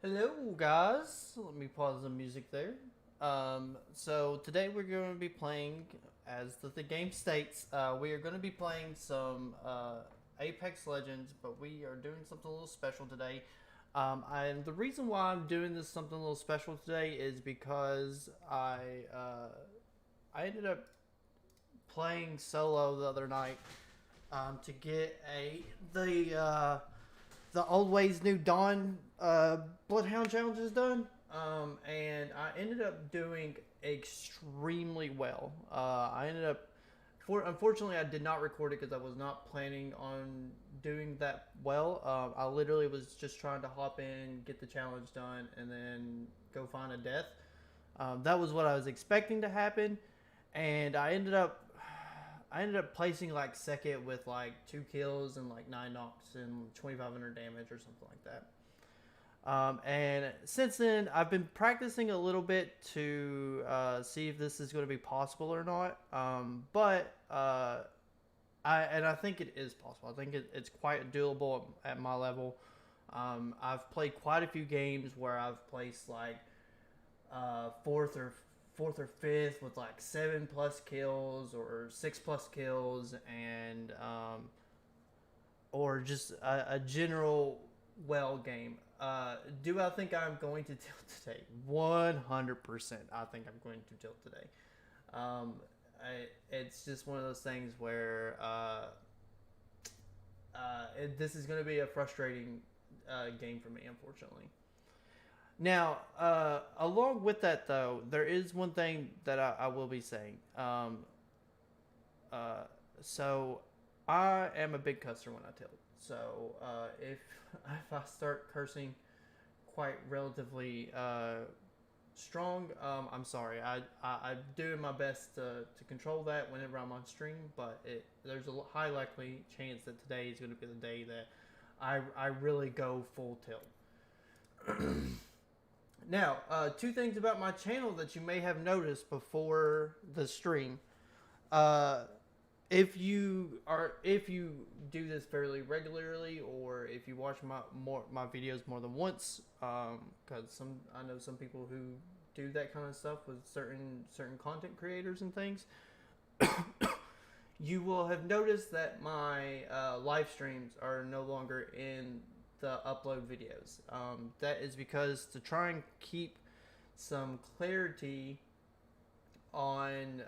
Hello, guys. Let me pause the music there. So today we're going to be playing, as the game states, we are going to be playing some Apex Legends, but we are doing something a little special today. And the reason why I'm doing this something a little special today is because I ended up playing solo the other night to get the old ways new dawn bloodhound challenges done, and I ended up doing extremely well. I ended up unfortunately I did not record it because I was not planning on doing that well. I literally was just trying to hop in, get the challenge done, and then go find a death. That was what I was expecting to happen, and I ended up placing like second with like 2 kills and like 9 knocks and 2,500 damage or something like that. And since then, I've been practicing a little bit to see if this is going to be possible or not. I think it is possible. I think it's quite doable at my level. I've played quite a few games where I've placed like fourth or fifth with like 7+ kills or 6+ kills, and or just a general well game. Do I think I'm going to tilt today? 100%. I think I'm going to tilt today. Um, it's just one of those things where this is going to be a frustrating game for me, unfortunately. Now, along with that, though, there is one thing that I will be saying. Uh, so, I am a big cusser when I tilt. So, if I start cursing quite relatively strong, I'm sorry. I'm doing my best to control that whenever I'm on stream, but there's a high likely chance that today is going to be the day that I really go full tilt. Now, two things about my channel that you may have noticed before the stream. Uh, if you do this fairly regularly, or if you watch my videos more than once, because I know some people who do that kind of stuff with certain content creators and things, you will have noticed that my live streams are no longer in the upload videos. That is because, to try and keep some clarity on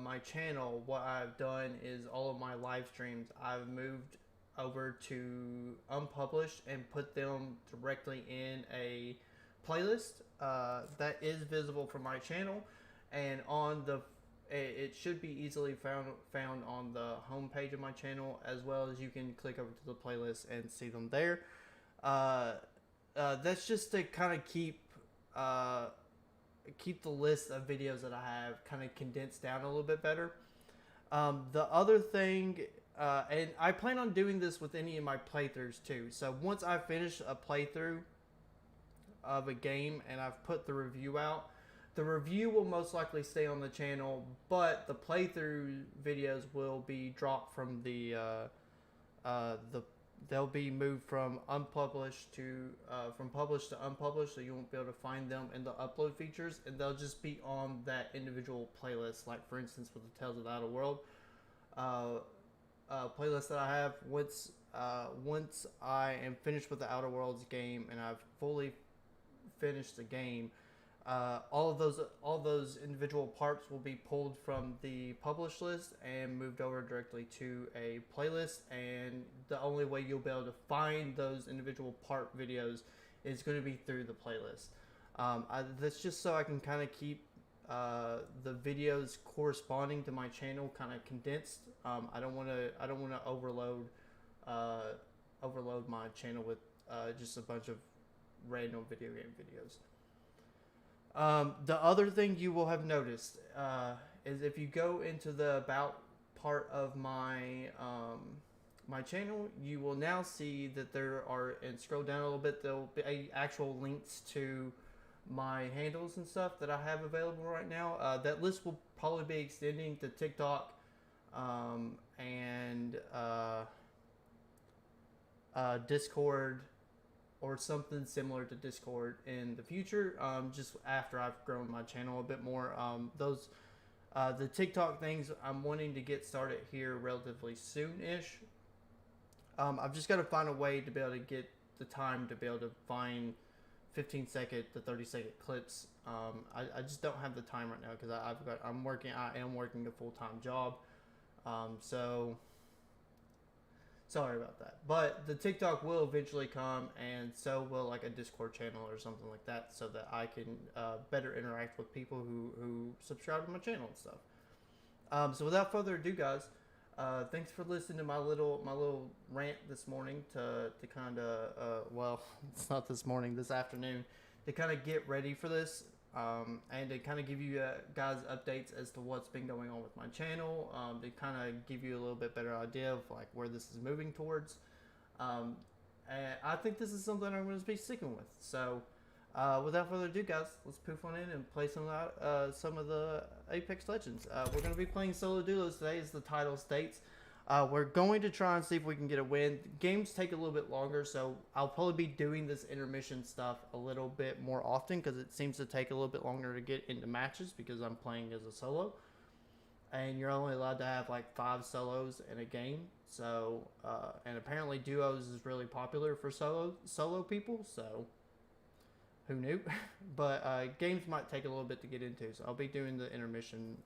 my channel, what I've done is all of my live streams I've moved over to unpublished and put them directly in a playlist that is visible from my channel, and on the it should be easily found on the home page of my channel, as well as you can click over to the playlist and see them there. Uh, that's just to kind of keep the list of videos that I have kind of condensed down a little bit better. The other thing, and I plan on doing this with any of my playthroughs too. So once I finish a playthrough of a game and I've put the review out, the review will most likely stay on the channel, but the playthrough videos will be dropped from the they'll be moved from unpublished to from published to unpublished, so you won't be able to find them in the upload features, and they'll just be on that individual playlist. Like, for instance, with the Tales of the Outer World uh, playlist that I have. Once I am finished with the Outer Worlds game and I've fully finished the game, all those individual parts will be pulled from the published list and moved over directly to a playlist. And the only way you'll be able to find those individual part videos is going to be through the playlist. That's just so I can kind of keep the videos corresponding to my channel kind of condensed. I don't want to overload my channel with just a bunch of random video game videos. The other thing you will have noticed is, if you go into the about part of my channel, you will now see that there are, and scroll down a little bit, there will be actual links to my handles and stuff that I have available right now. That list will probably be extending to TikTok, and Discord, or something similar to Discord in the future. Just after I've grown my channel a bit more. The TikTok things I'm wanting to get started here relatively soon-ish. I've just got to find a way to be able to get the time to be able to find 15-second to 30-second clips. I just don't have the time right now because I am working a full-time job. So sorry about that. But the TikTok will eventually come, and so will like a Discord channel or something like that, so that I can better interact with people who subscribe to my channel and stuff. So without further ado, guys, thanks for listening to my little rant this morning to kind of well, it's not this morning, this afternoon, to kind of get ready for this. And to kind of give you guys updates as to what's been going on with my channel, to kind of give you a little bit better idea of like where this is moving towards. And I think this is something I'm going to be sticking with. So without further ado, guys, let's poof on in and play some of the Apex Legends. We're going to be playing solo duos today, as the title states. We're going to try and see if we can get a win. Games take a little bit longer, so I'll probably be doing this intermission stuff a little bit more often because it seems to take a little bit longer to get into matches because I'm playing as a solo. And you're only allowed to have like 5 solos in a game. So, and apparently duos is really popular for solo people, so who knew? But games might take a little bit to get into, so I'll be doing the intermission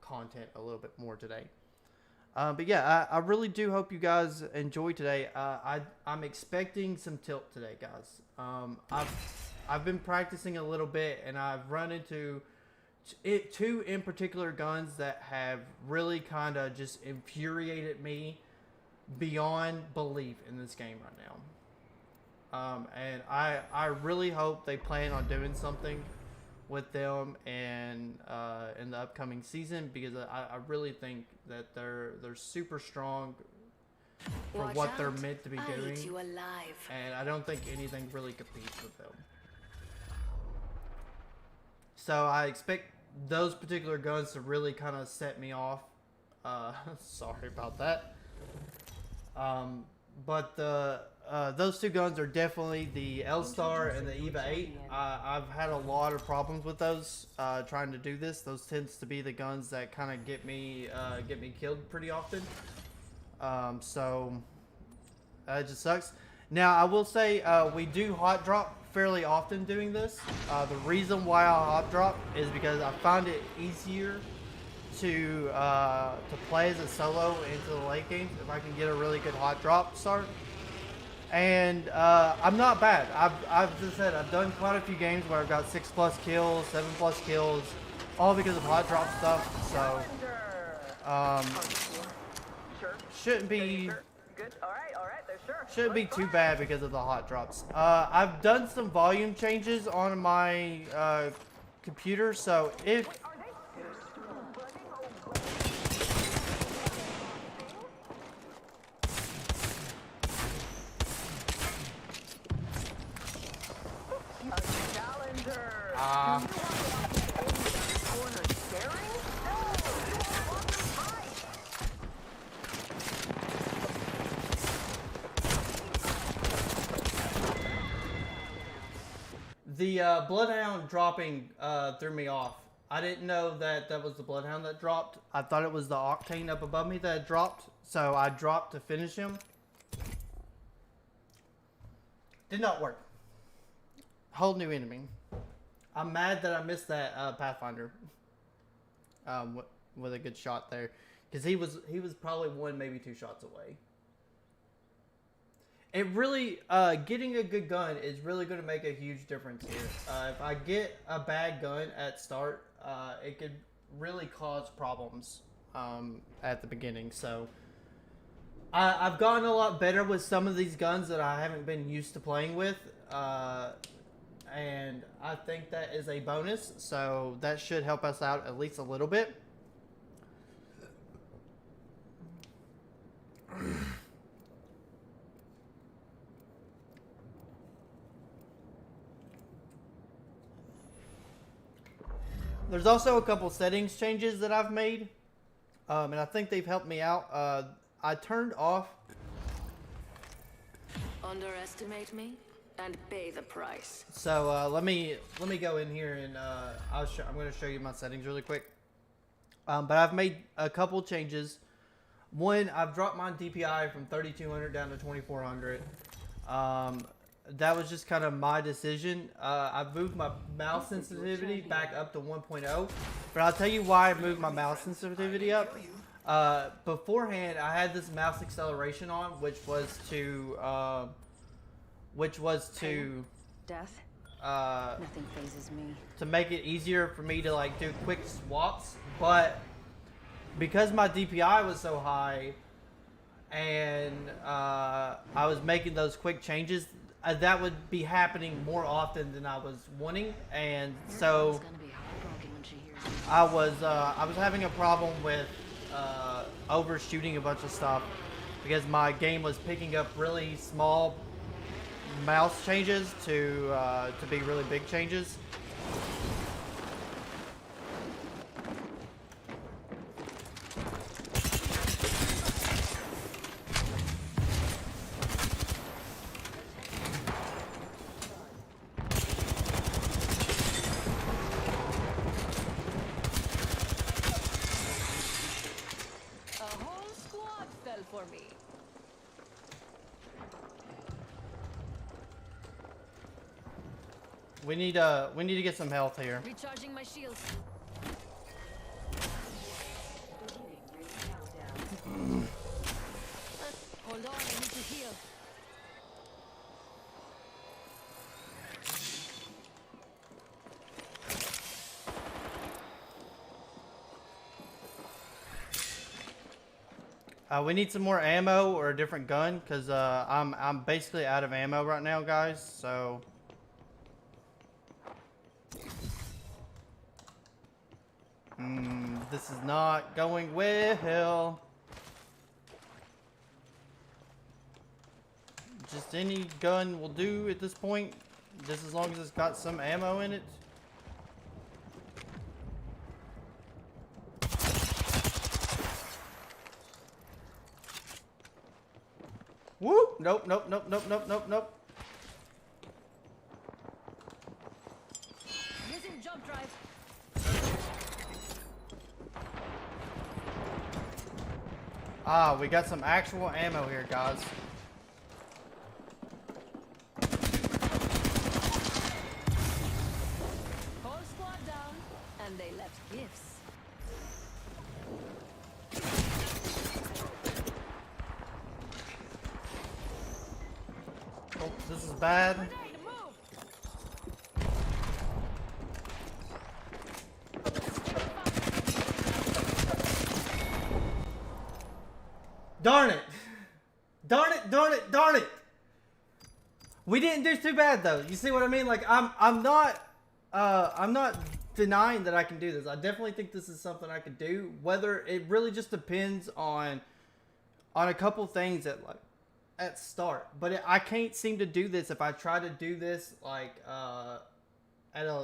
content a little bit more today. But yeah, I really do hope you guys enjoy today. I'm expecting some tilt today, guys. I've been practicing a little bit, and I've run into two in particular guns that have really kind of just infuriated me beyond belief in this game right now. And I really hope they plan on doing something with them and in the upcoming season, because I really think that they're super strong for what they're meant to be doing, and I don't think anything really competes with them. So I expect those particular guns to really kind of set me off. Sorry about that. But those two guns are definitely the L-Star and the EVA 8. I've had a lot of problems with those trying to do this. Those tends to be the guns that kind of get me killed pretty often. So it just sucks. Now I will say we do hot drop fairly often doing this. The reason why I hot drop is because I find it easier to play as a solo into the late games if I can get a really good hot drop start. And I'm not bad. I've just said I've done quite a few games where I've got 6+ kills, 7+ kills, all because of hot drop stuff. So shouldn't be too bad because of the hot drops. I've done some volume changes on my computer, so if the Bloodhound dropping threw me off. I didn't know that was the Bloodhound that dropped. I thought it was the Octane up above me that had dropped, so I dropped to finish him. Did not work. Whole new enemy. I'm mad that I missed that Pathfinder with a good shot there, because he was probably 1, maybe 2 shots away. It really, getting a good gun is really going to make a huge difference here. If I get a bad gun at start, it could really cause problems at the beginning. So I've gotten a lot better with some of these guns that I haven't been used to playing with. And I think that is a bonus, so that should help us out at least a little bit. There's also a couple settings changes that I've made, and I think they've helped me out. I turned off Underestimate me and pay the price. So let me go in here and I'm going to show you my settings really quick. But I've made a couple changes. One, I've dropped my DPI from 3200 down to 2400. That was just kind of my decision. I've moved my mouse sensitivity back up to 1.0. But I'll tell you why I moved my mouse sensitivity up. Beforehand, I had this mouse acceleration on, which was to Death? Nothing phases me. to make it easier for me to like do quick swaps. But because my DPI was so high and I was making those quick changes, that would be happening more often than I was wanting, and so I was having a problem with overshooting a bunch of stuff because my game was picking up really small mouse changes to be really big changes. We need to get some health here. Recharging my shields. Hold on, I need to heal. We need some more ammo or a different gun because I'm basically out of ammo right now, guys. So. This is not going well. Just any gun will do at this point, just as long as it's got some ammo in it. Woo! Nope, nope, nope, nope, nope, nope, nope. Using jump drive. Ah, we got some actual ammo here, guys. Whole squad down, and they left gifts. Oh, this is bad. Grenade, move! Darn it! Darn it! Darn it! Darn it! We didn't do too bad though. You see what I mean? Like I'm not denying that I can do this. I definitely think this is something I could do. Whether it really just depends on a couple things at start. But I can't seem to do this if I try to do this like at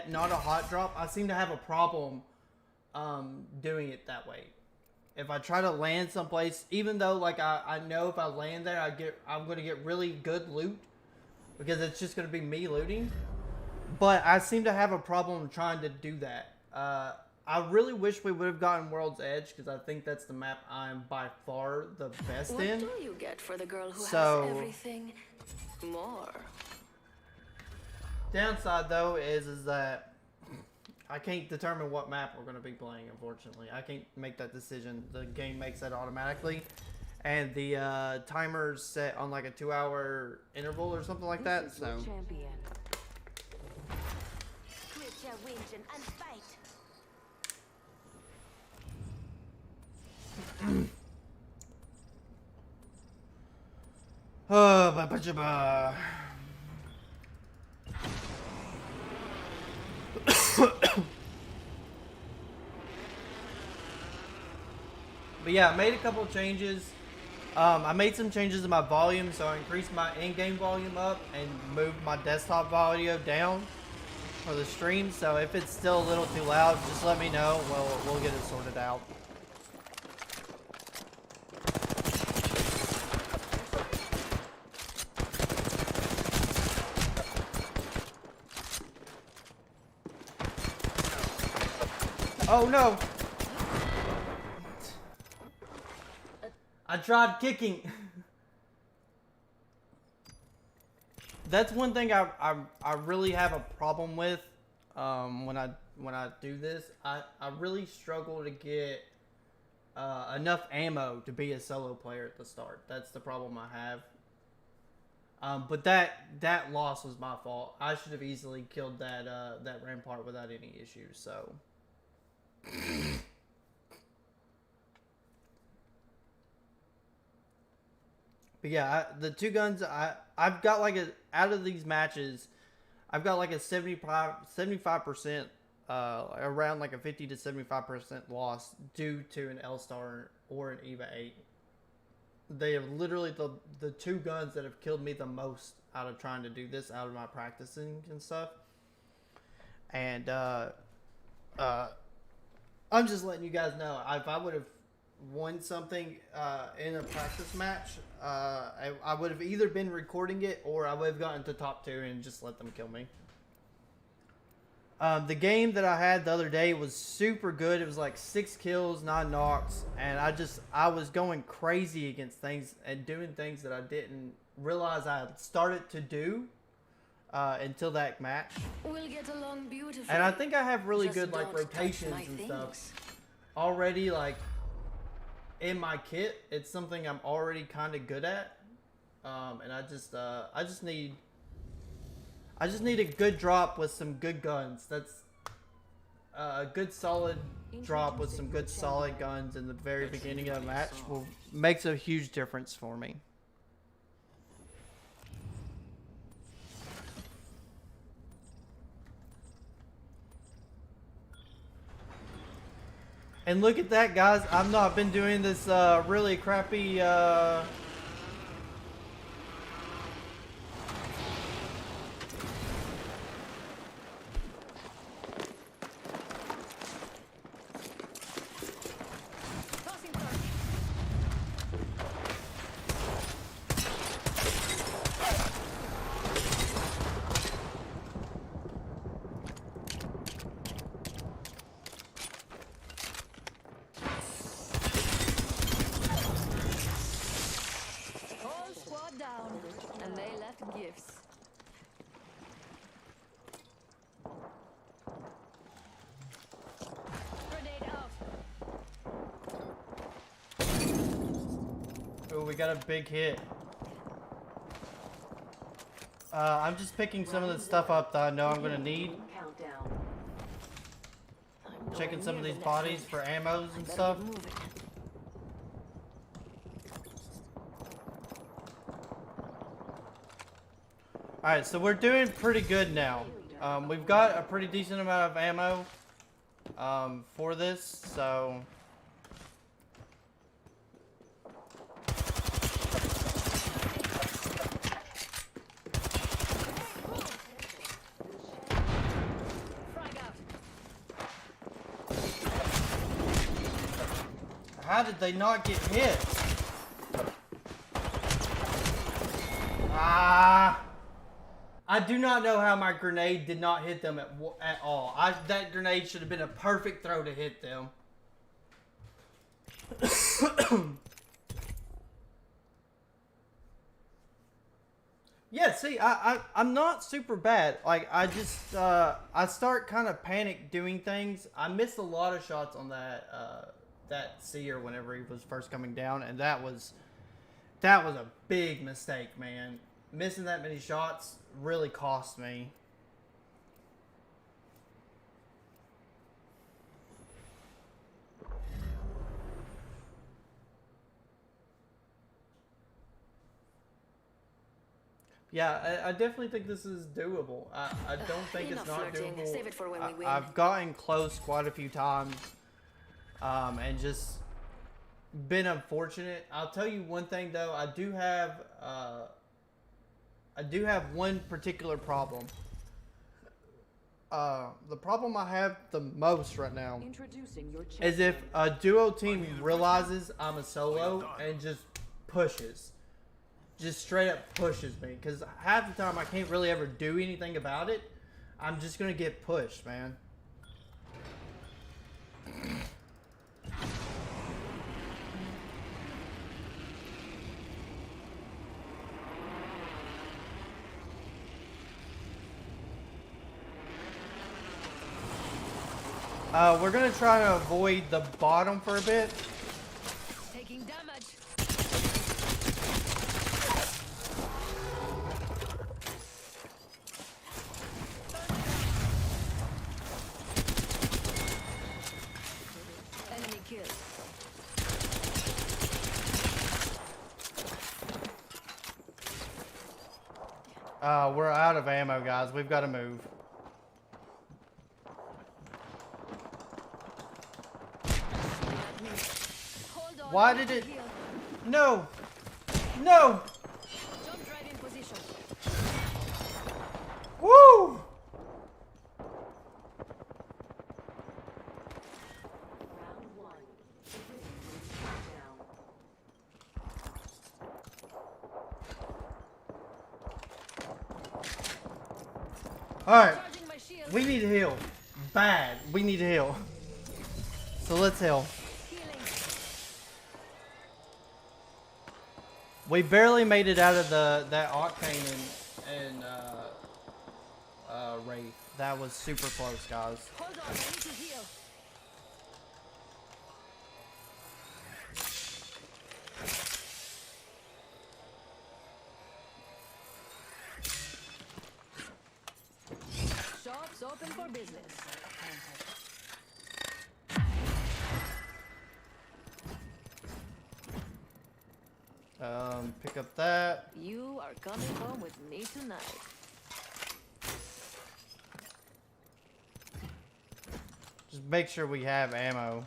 not a hot drop. I seem to have a problem doing it that way. If I try to land someplace, even though like I know if I land there, I'm gonna get really good loot because it's just gonna be me looting. But I seem to have a problem trying to do that. I really wish we would have gotten World's Edge because I think that's the map I'm by far the best in. What do you get for the girl who So- has everything? More. Downside though is that I can't determine what map we're going to be playing, unfortunately. I can't make that decision. The game makes that automatically. And the timer's set on like a 2-hour interval or something like that. So Champion. Quit your whinging and fight. oh, ba-ba-ja-ba. But yeah, I made a couple of changes. I made some changes in my volume, so I increased my in-game volume up and moved my desktop audio down for the stream. So if it's still a little too loud, just let me know. We'll get it sorted out. Oh no! I tried kicking. That's one thing I really have a problem with when I do this. I really struggle to get enough ammo to be a solo player at the start. That's the problem I have. But that loss was my fault. I should have easily killed that rampart without any issues. So. But yeah, the two guns I've got like out of these matches, I've got like a 75%, around like a 50 to 75% loss due to an L-Star or an EVA 8. They have literally the two guns that have killed me the most out of trying to do this, out of my practicing and stuff. And I'm just letting you guys know, if I would have won something in a practice match, I would have either been recording it or I would have gotten to top 2 and just let them kill me. The game that I had the other day was super good. It was like 6 kills, 9 knocks, and I was going crazy against things and doing things that I didn't realize I had started to do until that match. We'll get along beautifully. And I think I have really Just good like don't touch rotations my and things. stuff already, like in my kit. It's something I'm already kind of good at, and I just need a good drop with some good guns. That's a good solid drop with some good solid guns in the very beginning of a match makes a huge difference for me. And look at that, guys. I've not been doing this really crappy Tossing first. Whole squad down, and they left gifts. Grenade out. Oh, we got a big hit. I'm just picking some of the stuff up that I know I'm gonna need. Checking some of these bodies for ammos and stuff. Alright, so we're doing pretty good now. We've got a pretty decent amount of ammo for this, so... Frag out. How did they not get hit? Ah! I do not know how my grenade did not hit them at all. That grenade should have been a perfect throw to hit them. Yeah, see, I'm not super bad. Like, I just, I start kind of panic doing things. I missed a lot of shots on that seer whenever he was first coming down, and that was a big mistake, man. Missing that many shots really cost me. Yeah, I definitely think this is doable. I don't think it's Enough not flirting. doable. Save it for when we win. I've gotten close quite a few times, and just been unfortunate. I'll tell you one thing though. I do have one particular problem. The problem I have the most right now is if a duo team realizes I'm a solo and just pushes. Just straight up pushes me. Because half the time I can't really ever do anything about it. I'm just going to get pushed, man. We're gonna try to avoid the bottom for a bit. Taking damage. Enemy killed. We're out of ammo, guys. We've got to move. Hold on. Why I need did to it- heal. No! No! Jump drive in position. Woo! Alright, Charging my shield. we need to heal. Bad. We need to heal. So let's heal. Healing. We barely made it out of that Octane and Wraith. That was super close, guys. Hold on. I need to heal. Shops open for business. Pick up that. You are coming home with me tonight. Just make sure we have ammo.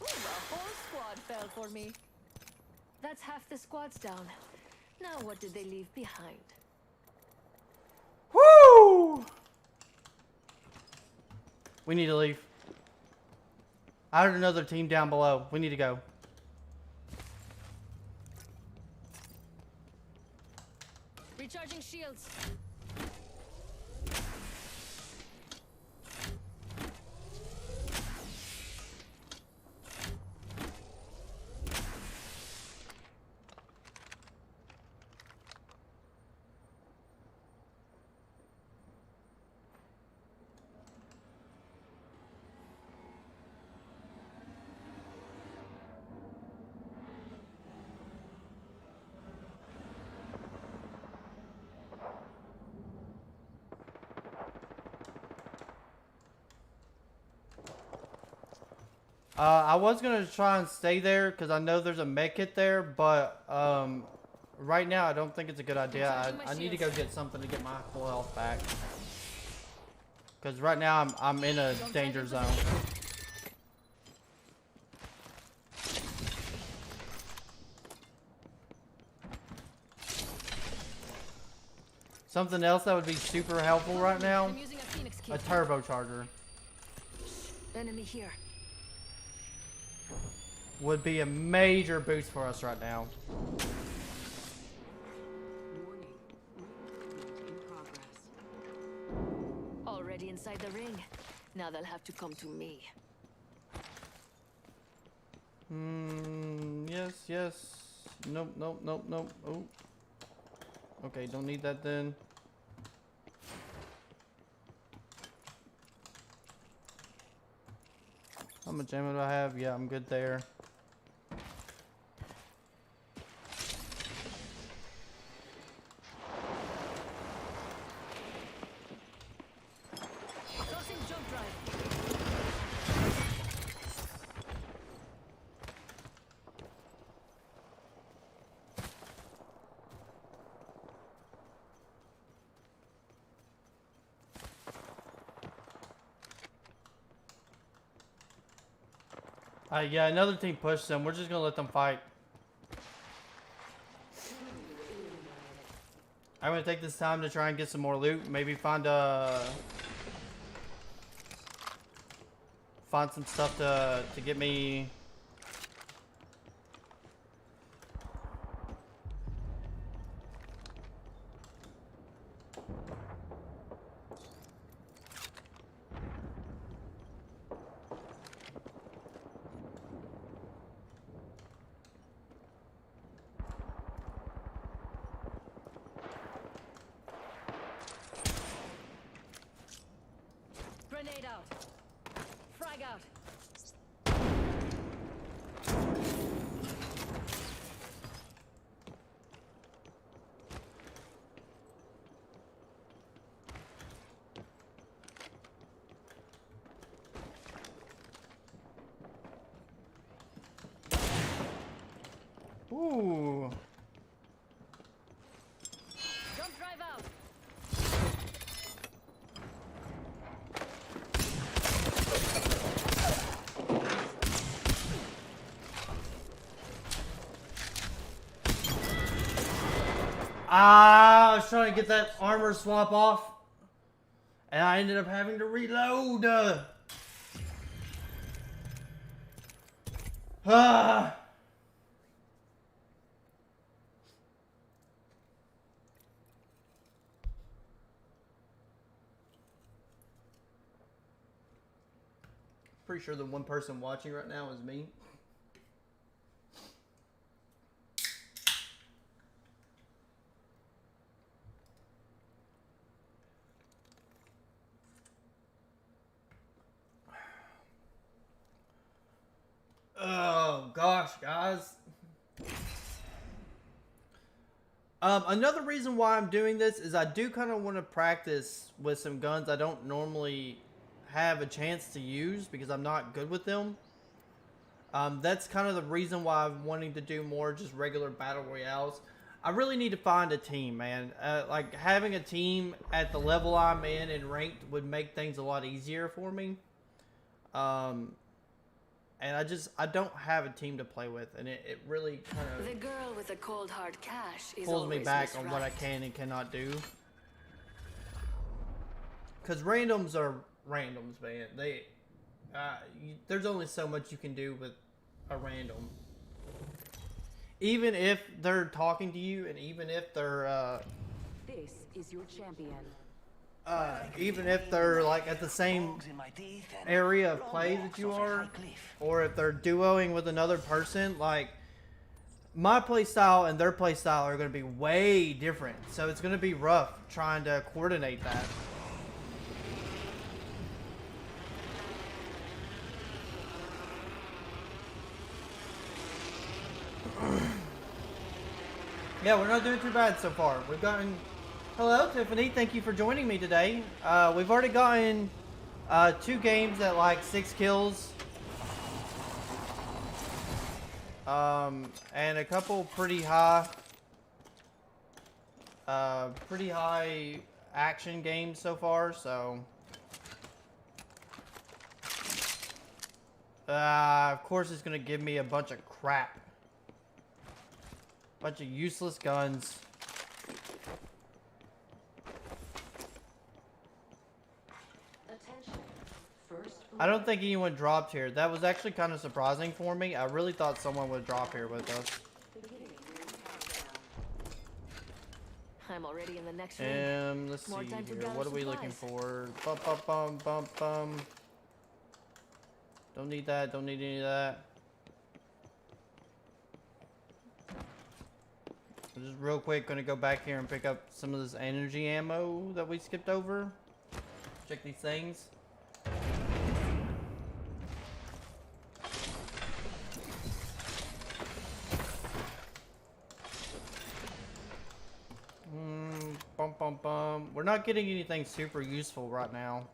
Ooh, the whole squad fell for me. That's half the squad's down. Now what did they leave behind? Woo! We need to leave. I heard another team down below. We need to go. Recharging shields. I was gonna try and stay there because I know there's a med kit there, but right now I don't think it's a good idea. I need to go get something to get my full health back. Because right now I'm in a danger zone. Something else that would be super helpful right now, I'm using a Phoenix a kit. turbocharger Enemy here. would be a major boost for us right now. Warning. Movement in progress. Already inside the ring. Now they'll have to come to me. Yes, yes. Nope, nope, nope, nope. Oh. Okay, don't need that then. How much ammo do I have? Yeah, I'm good there. Tossing jump drive. Yeah, another team pushed them. We're just gonna let them fight. I'm gonna take this time to try and get some more loot. Maybe find some stuff to get me. Grenade out. Frag out. Ooh. Jump drive out. Ah, I was trying to get that armor swap off, and I ended up having to reload. Ah. Pretty sure the one person watching right now is me. Oh gosh, guys. Another reason why I'm doing this is I do kind of want to practice with some guns I don't normally have a chance to use because I'm not good with them. That's kind of the reason why I'm wanting to do more just regular battle royales. I really need to find a team, man. Like having a team at the level I'm in and ranked would make things a lot easier for me. And I don't have a team to play with, and it really kind The of girl with the cold hard cash is pulls me always back Miss on what I Right. can and cannot do. Because randoms are randoms, man. There's only so much you can do with a random. Even if they're talking to you, and even if they're This is your champion. even if they're like at the same area of play that you are, or if they're duoing with another person, like my play style and their play style are going to be way different. So it's going to be rough trying to coordinate that. Yeah, we're not doing too bad so far. We've gotten... Hello, Tiffany. Thank you for joining me today. We've already gotten 2 games at like 6 kills. And a couple pretty high action games so far, so... of course it's going to give me a bunch of crap. Bunch of useless guns. Attention. First I don't think anyone dropped here. That was actually kind of surprising for me. I really thought someone would drop here with us. I'm already in the next ring. Let's More see time to here. gather What are we looking supplies. for? Bum, bum, bum, bum, bum. Don't need that. Don't need any of that. I'm just real quick gonna go back here and pick up some of this energy ammo that we skipped over. Check these things. Bum, bum, bum. We're not getting anything super useful right now.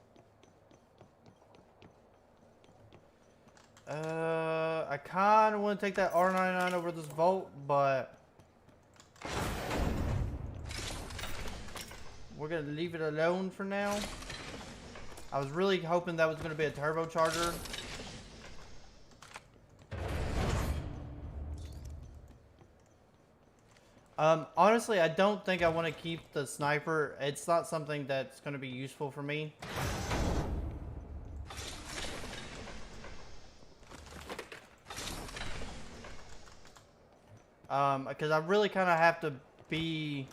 I kind of want to take that R99 over this Volt, but we're going to leave it alone for now. I was really hoping that was going to be a turbocharger. Honestly, I don't think I want to keep the sniper. It's not something that's going to be useful for me. Because I really kind of have to be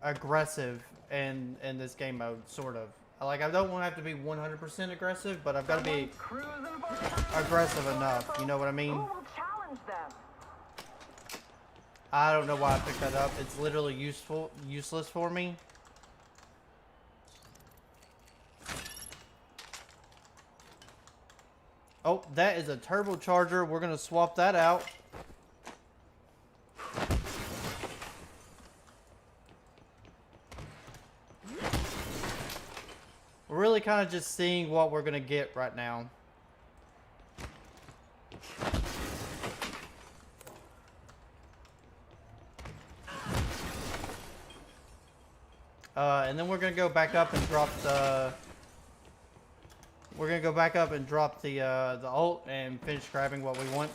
aggressive in this game mode, sort of. Like, I don't want to have to be 100% aggressive, but I've got to be aggressive enough. You know what I mean? I don't know why I picked that up. It's literally useless for me. Oh, that is a turbocharger. We're gonna swap that out. We're really kind of just seeing what we're gonna get right now. And then we're gonna go back up and drop the. We're gonna go back up and drop the ult and finish grabbing what we want.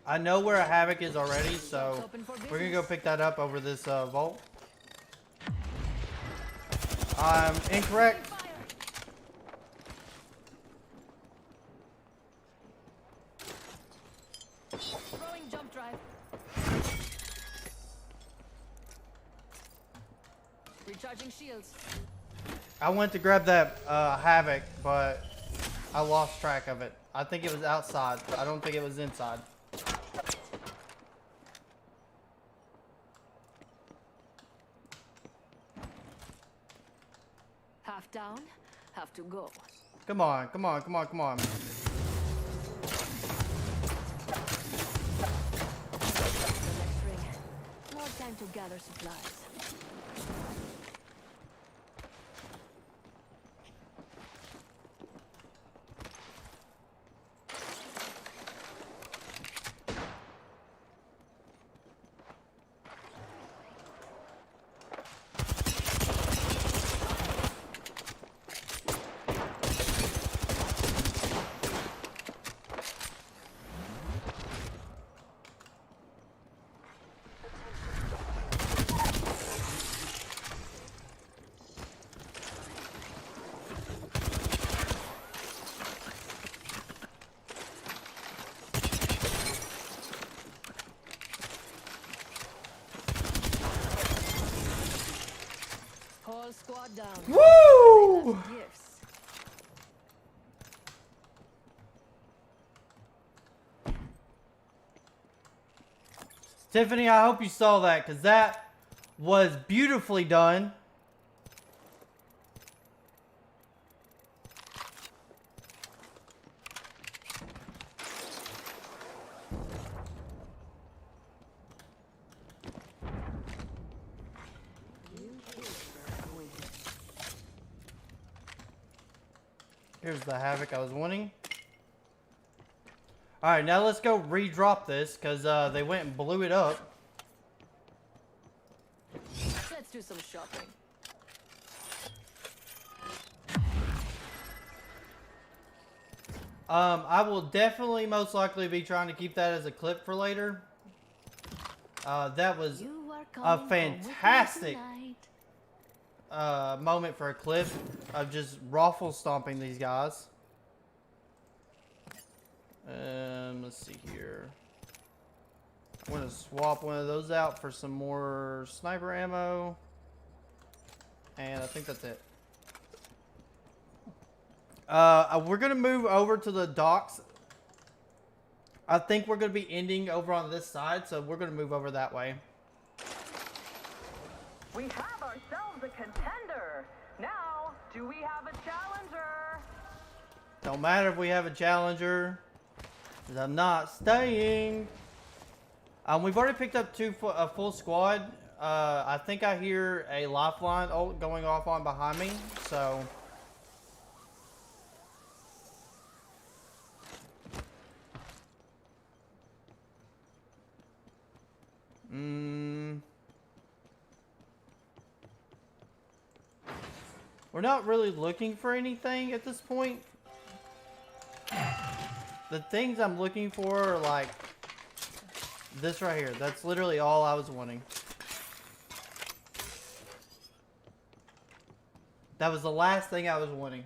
I know where a Havoc is already, so we're gonna go pick that up over this vault. I'm incorrect. Throwing jump drive. Recharging shields. I went to grab that Havoc, but I lost track of it. I think it was outside. I don't think it was inside. Half down, have to go. Come on, come on, come on, come on. The next ring. More time to gather supplies. Whole squad down. Woo! Gifts. Tiffany, I hope you saw that, because that was beautifully done. Here's the Havoc I was wanting. Alright, now let's go re-drop this, because they went and blew it up. Let's do some shopping. I will definitely most likely be trying to keep that as a clip for later. That was You are a coming home with me fantastic tonight. moment for a clip of just raffle stomping these guys. Let's see here. I'm gonna swap one of those out for some more sniper ammo, and I think that's it. We're gonna move over to the docks. I think we're gonna be ending over on this side, so we're gonna move over that way. We have ourselves a contender. Now, do we have a challenger? Don't matter if we have a challenger, 'cause I'm not staying. We've already picked up a full squad. I think I hear a lifeline going off on behind me, so. We're not really looking for anything at this point. The things I'm looking for are like This right here. That's literally all I was wanting. That was the last thing I was wanting.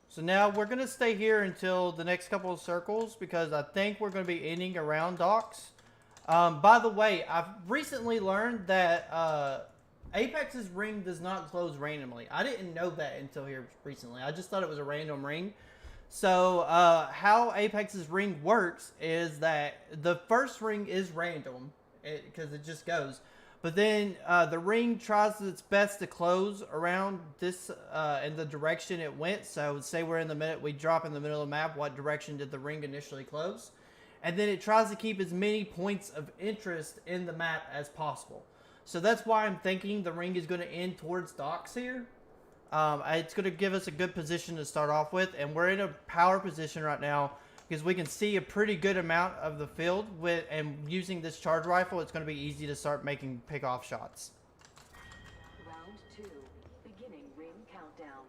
So now we're going to stay here until the next couple of circles because I think we're going to be ending around docks. By the way, I've recently learned that Apex's ring does not close randomly. I didn't know that until here recently. I just thought it was a random ring. So how Apex's ring works is that the first ring is random because it just goes. But then the ring tries its best to close around this in the direction it went. So say we're in the middle, we drop in the middle of the map. What direction did the ring initially close? And then it tries to keep as many points of interest in the map as possible. So that's why I'm thinking the ring is going to end towards docks here. It's going to give us a good position to start off with. And we're in a power position right now because we can see a pretty good amount of the field and using this charge rifle, it's going to be easy to start making pick-off shots. Round 2. Beginning ring countdown.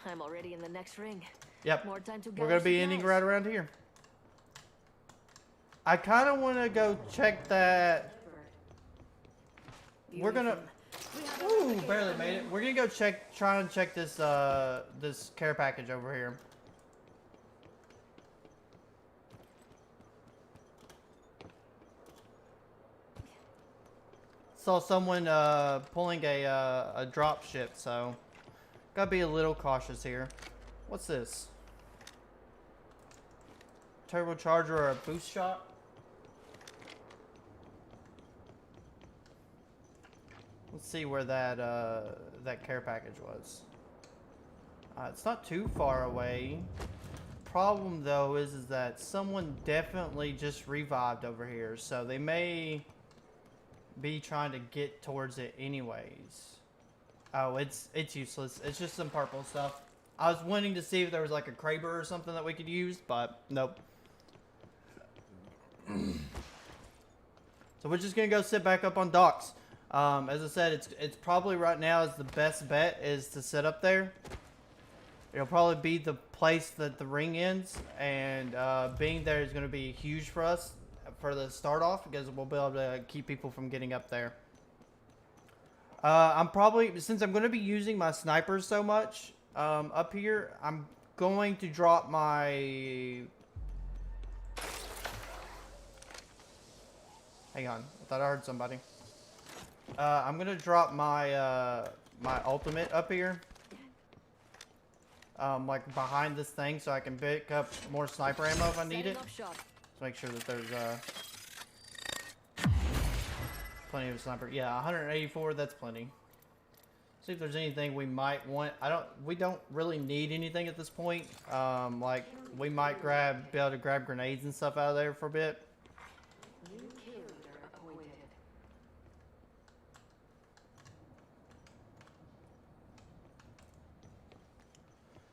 I'm already in the next ring. Yep. More time to We're going to be gouge ending the right around here. I kind of want to go check that. We're going to... Ooh, barely made it. We're going to go try and check this this care package over here. Saw someone pulling a drop ship, so gotta be a little cautious here. What's this? Turbocharger or a boost shot? Let's see where that that care package was. It's not too far away. Problem though is that someone definitely just revived over here, so they may be trying to get towards it anyways. Oh, it's useless. It's just some purple stuff. I was wanting to see if there was like a Kraber or something that we could use, but nope. So we're just gonna go sit back up on docks. As I said, it's probably right now is the best bet is to sit up there. It'll probably be the place that the ring ends, and being there is going to be huge for us for the start off because we'll be able to keep people from getting up there. I'm probably, since I'm going to be using my snipers so much up here, I'm going to drop my... Hang on, I thought I heard somebody. I'm going to drop my my ultimate up here. Like behind this thing so I can pick up more sniper ammo if I need it. Just make sure that there's plenty of sniper. Yeah, 184, that's plenty. See if there's anything we might want. We don't really need anything at this point. Like we might be able to grab grenades and stuff out of there for a bit. New kill leader appointed.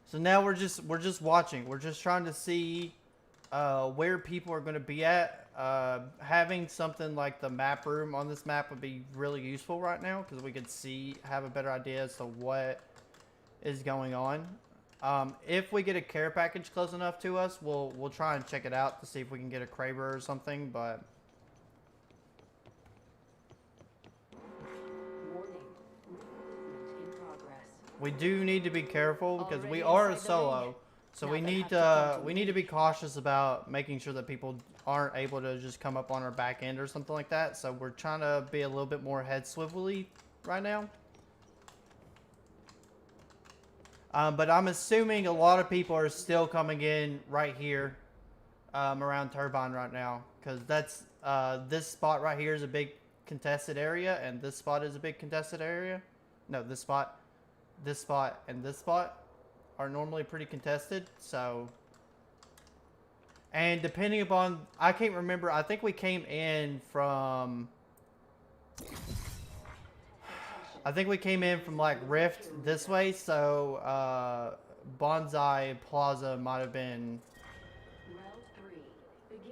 So now we're just watching. We're just trying to see where people are going to be at. Having something like the map room on this map would be really useful right now because we could have a better idea as to what is going on. If we get a care package close enough to us, we'll try and check it out to see if we can get a Kraber or something. But we do need to be careful because we are a solo, so we need to be cautious about making sure that people aren't able to just come up on our back end or something like that. So we're trying to be a little bit more head swivelly right now. But I'm assuming a lot of people are still coming in right here around Turbine right now because that's this spot right here is a big contested area, and this spot is a big contested area. No, this spot, and this spot are normally pretty contested. So, and depending upon, I can't remember. I think we came in from. I think we came in from like Rift this way, so Bonsai Plaza might have been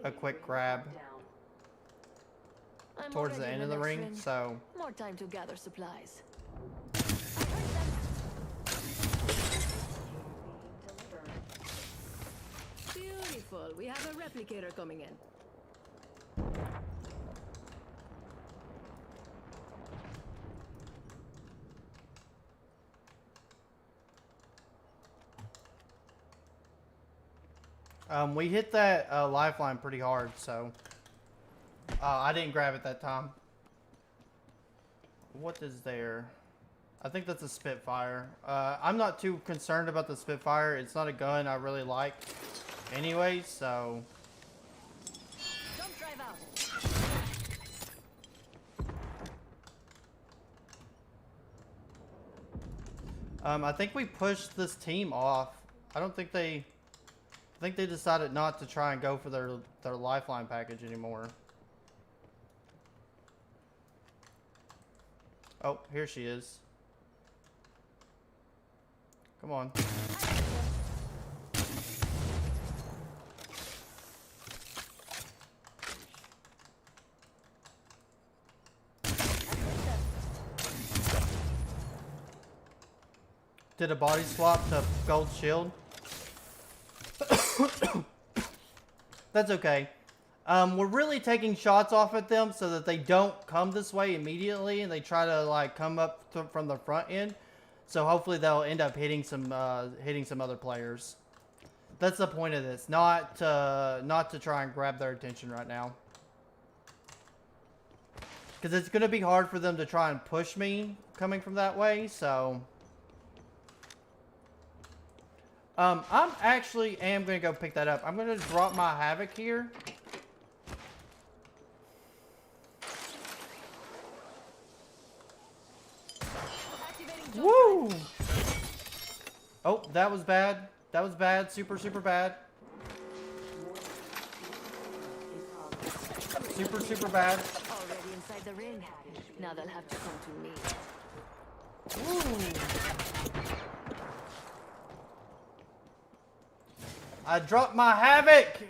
a quick grab. I'm towards the already end in of the next ring, so More time to gather supplies. Beautiful. We have a replicator coming in. we hit that lifeline pretty hard, so I didn't grab it that time. What is there? I think that's a Spitfire. I'm not too concerned about the Spitfire. It's not a gun I really like anyway, so... Don't drive out. I think we pushed this team off. I think they decided not to try and go for their lifeline package anymore. Oh, here she is. Come on. Did a body swap to gold shield? That's okay. We're really taking shots off at them so that they don't come this way immediately and they try to like come up from the front end. So hopefully they'll end up hitting some other players. That's the point of this, not to try and grab their attention right now. Because it's going to be hard for them to try and push me coming from that way, so... I'm actually am going to go pick that up. I'm going to drop my Havoc here. Woo! Oh, that was bad. That was bad. Super, super bad. Super, super bad. Already inside the ring. Now they'll have to come to me. Ooh. I dropped my Havoc!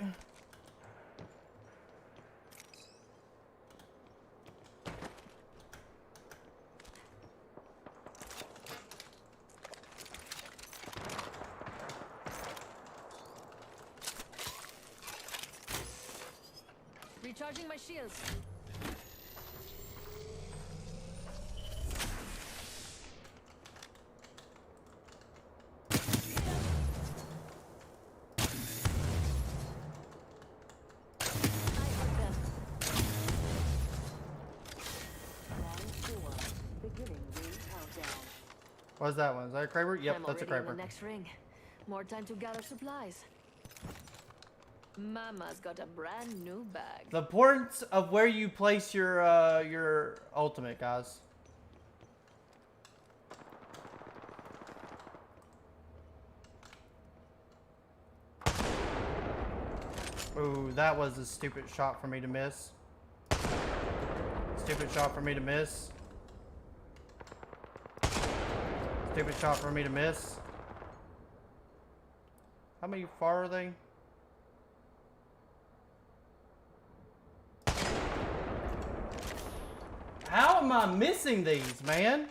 Recharging my shields. What's that one? Is that a Kraber? Yep, that's a I'm already in Kraber. the next ring. More time to gather supplies. Mama's got a brand new bag. The importance of where you place your ultimate, guys. Ooh, that was a stupid shot for me to miss. Stupid shot for me to miss. Stupid shot for me to miss. How many far are they? How am I missing these, man?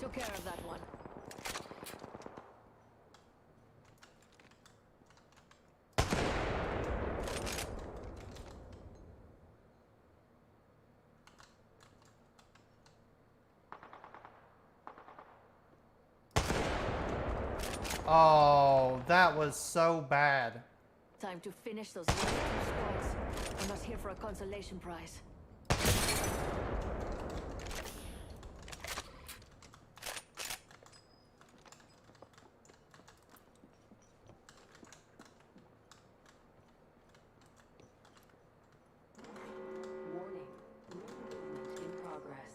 Took care of that one. Oh, that was so bad. Time to finish those last two squads. I'm not here for a consolation prize. Warning. Movement in progress.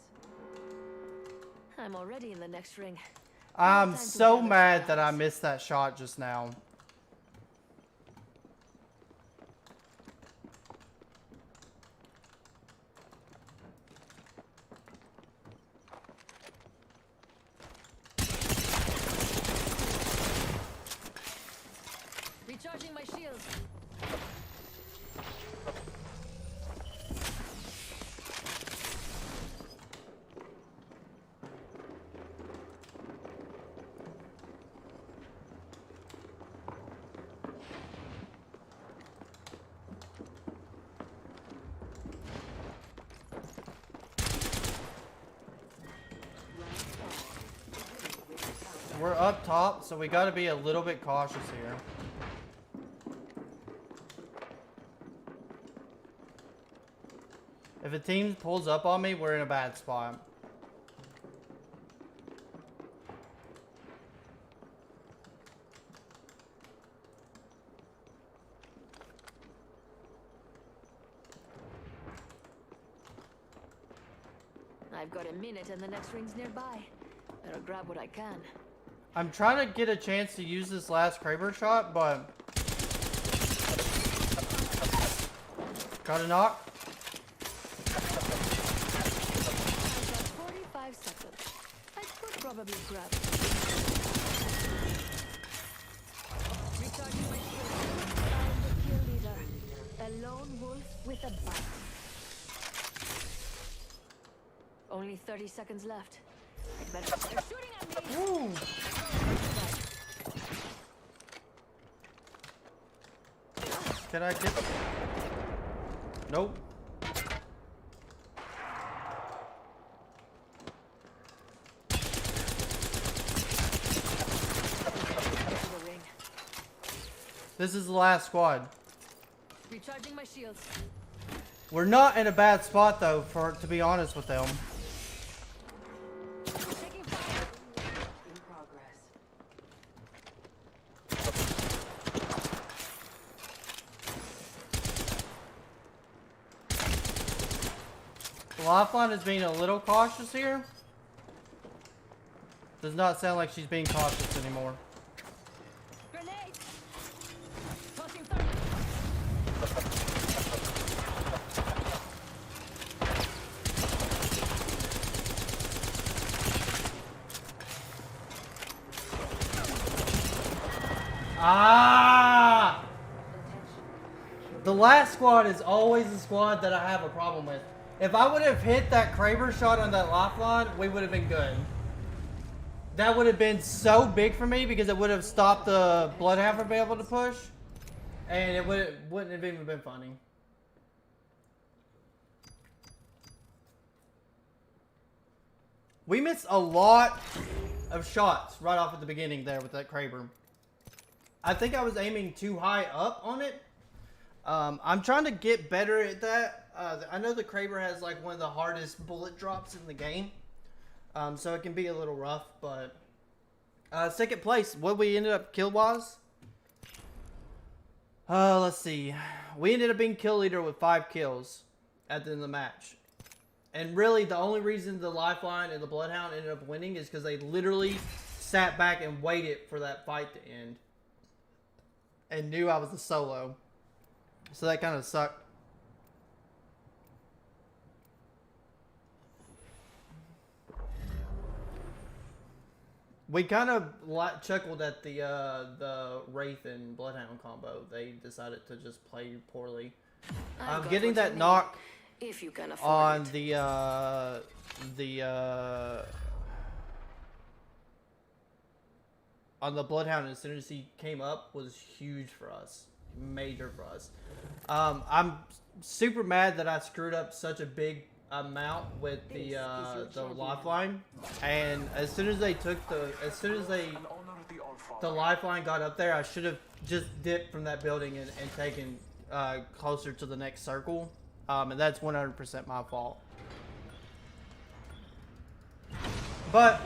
I'm already in the next ring. I'm Time to so gather mad that I supplies. missed that shot just now. Recharging my shields. We're up top, so we got to be a little bit cautious here. If a team pulls up on me, we're in a bad spot. I've got a minute and the next ring's nearby. Better grab what I can. I'm trying to get a chance to use this last Kraber shot, but... Got a knock. I've got 45 seconds. I could probably grab it. Recharging my shield. I'm the kill leader. A lone wolf with a bite. Only 30 seconds left. I'd better... They're shooting at me! Woo! Can I get... Nope. This is the last squad. Recharging my shields. We're not in a bad spot though, to be honest with them. Taking fire. In progress. The Lifeline is being a little cautious here. Does not sound like she's being cautious anymore. Grenade! Tossing fire. Ah! The last squad is always the squad that I have a problem with. If I would have hit that Kraber shot on that Lifeline, we would have been good. That would have been so big for me because it would have stopped the Bloodhound from being able to push. And it wouldn't have even been funny. We missed a lot of shots right off at the beginning there with that Kraber. I think I was aiming too high up on it. I'm trying to get better at that. I know the Kraber has like one of the hardest bullet drops in the game. So it can be a little rough, but second place, what we ended up kill-wise? Let's see. We ended up being kill leader with 5 kills at the end of the match. And really, the only reason the Lifeline and the Bloodhound ended up winning is because they literally sat back and waited for that fight to end. And knew I was the solo. So that kind of sucked. We kind of chuckled at the Wraith and Bloodhound combo. They decided to just play poorly. I'm getting that knock if you can afford on it. On the Bloodhound as soon as he came up was huge for us. Major for us. I'm super mad that I screwed up such a big amount with the Lifeline, and as soon as the Lifeline got up there, I should have just dipped from that building and taken closer to the next circle, and that's 100% my fault. But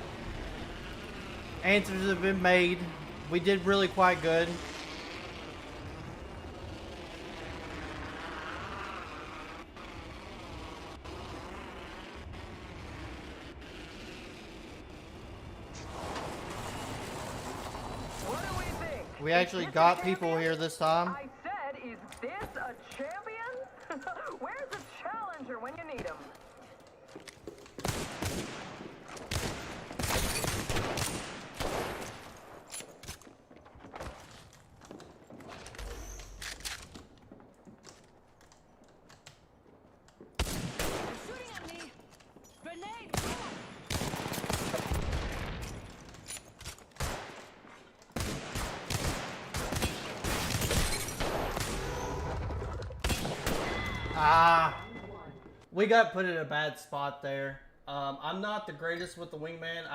answers have been made. We did really quite good. We actually got people here this time. I said, is this a champion? Where's the challenger when you need him? We got put in a bad spot there. I'm not the greatest with the wingman.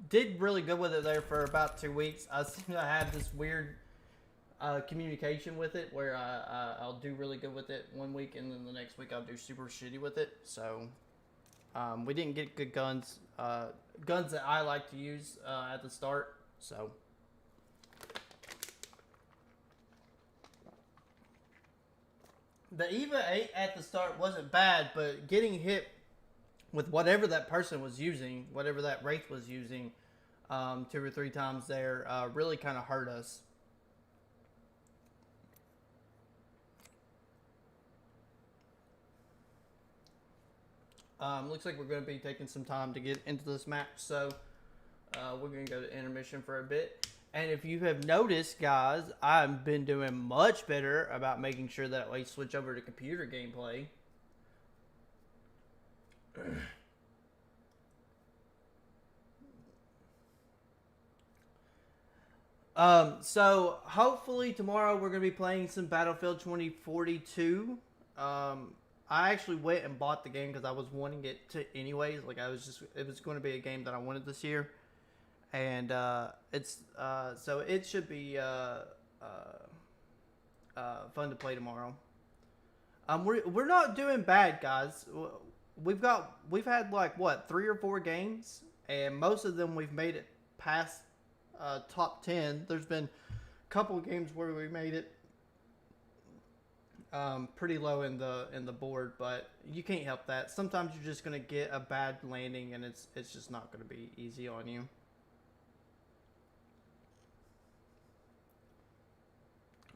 Did really good with it there for about 2 weeks. I seem to have this weird communication with it where I'll do really good with it 1 week and then the next week I'll do super shitty with it. So we didn't get good guns, guns that I like to use at the start. So. The EVA 8 at the start wasn't bad, but getting hit with whatever that person was using, whatever that Wraith was using, 2 or 3 times there, really kind of hurt us. Looks like we're going to be taking some time to get into this match, so we're going to go to intermission for a bit. And if you have noticed, guys, I've been doing much better about making sure that I switch over to computer gameplay. So hopefully tomorrow we're going to be playing some Battlefield 2042. I actually went and bought the game because I was wanting it to anyways. Like it was going to be a game that I wanted this year. And so it should be fun to play tomorrow. We're not doing bad, guys. We've had like what 3 or 4 games, and most of them we've made it past top 10. There's been a couple of games where we made it pretty low in the board, but you can't help that. Sometimes you're just gonna get a bad landing, and it's just not gonna be easy on you.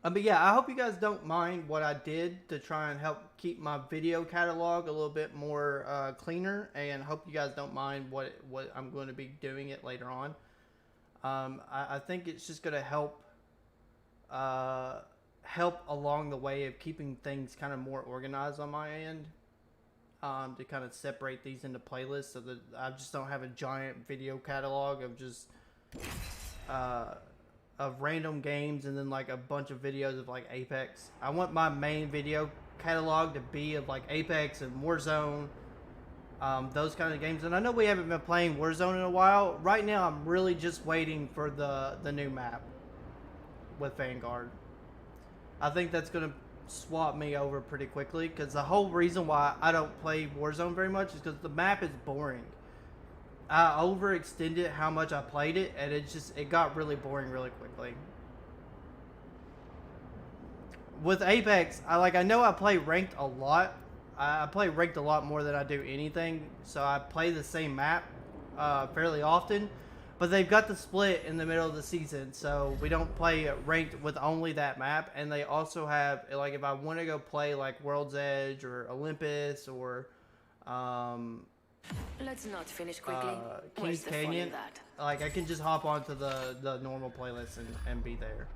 But yeah, I hope you guys don't mind what I did to try and help keep my video catalog a little bit more cleaner, and hope you guys don't mind what I'm going to be doing it later on. I think it's just going to help along the way of keeping things kind of more organized on my end, to kind of separate these into playlists so that I just don't have a giant video catalog of just of random games and then like a bunch of videos of like Apex. I want my main video catalog to be of like Apex and Warzone, those kind of games. And I know we haven't been playing Warzone in a while. Right now I'm really just waiting for the new map with Vanguard. I think that's going to swap me over pretty quickly, because the whole reason why I don't play Warzone very much is because the map is boring. I overextended how much I played it, and it got really boring really quickly. With Apex, I know I play ranked a lot. I play ranked a lot more than I do anything, so I play the same map fairly often. But they've got the split in the middle of the season, so we don't play ranked with only that map. And they also have, like, if I want to go play like World's Edge or Olympus or Let's not finish quickly. Kings Canyon, like I can just hop onto the normal playlist and be there.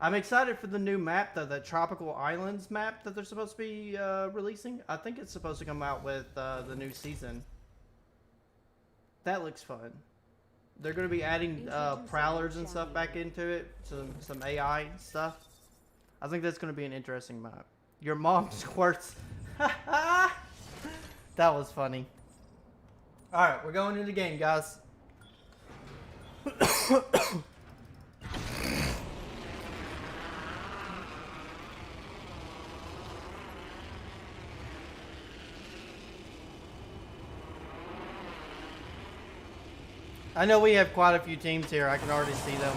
I'm excited for the new map, though, the Tropical Islands map that they're supposed to be releasing. I think it's supposed to come out with the new season. That looks fun. They're going to be adding prowlers and stuff back into it, some AI stuff. I think that's going to be an interesting map. Your mom squirts. That was funny. Alright, we're going into the game, guys. I know we have quite a few teams here. I can already see them.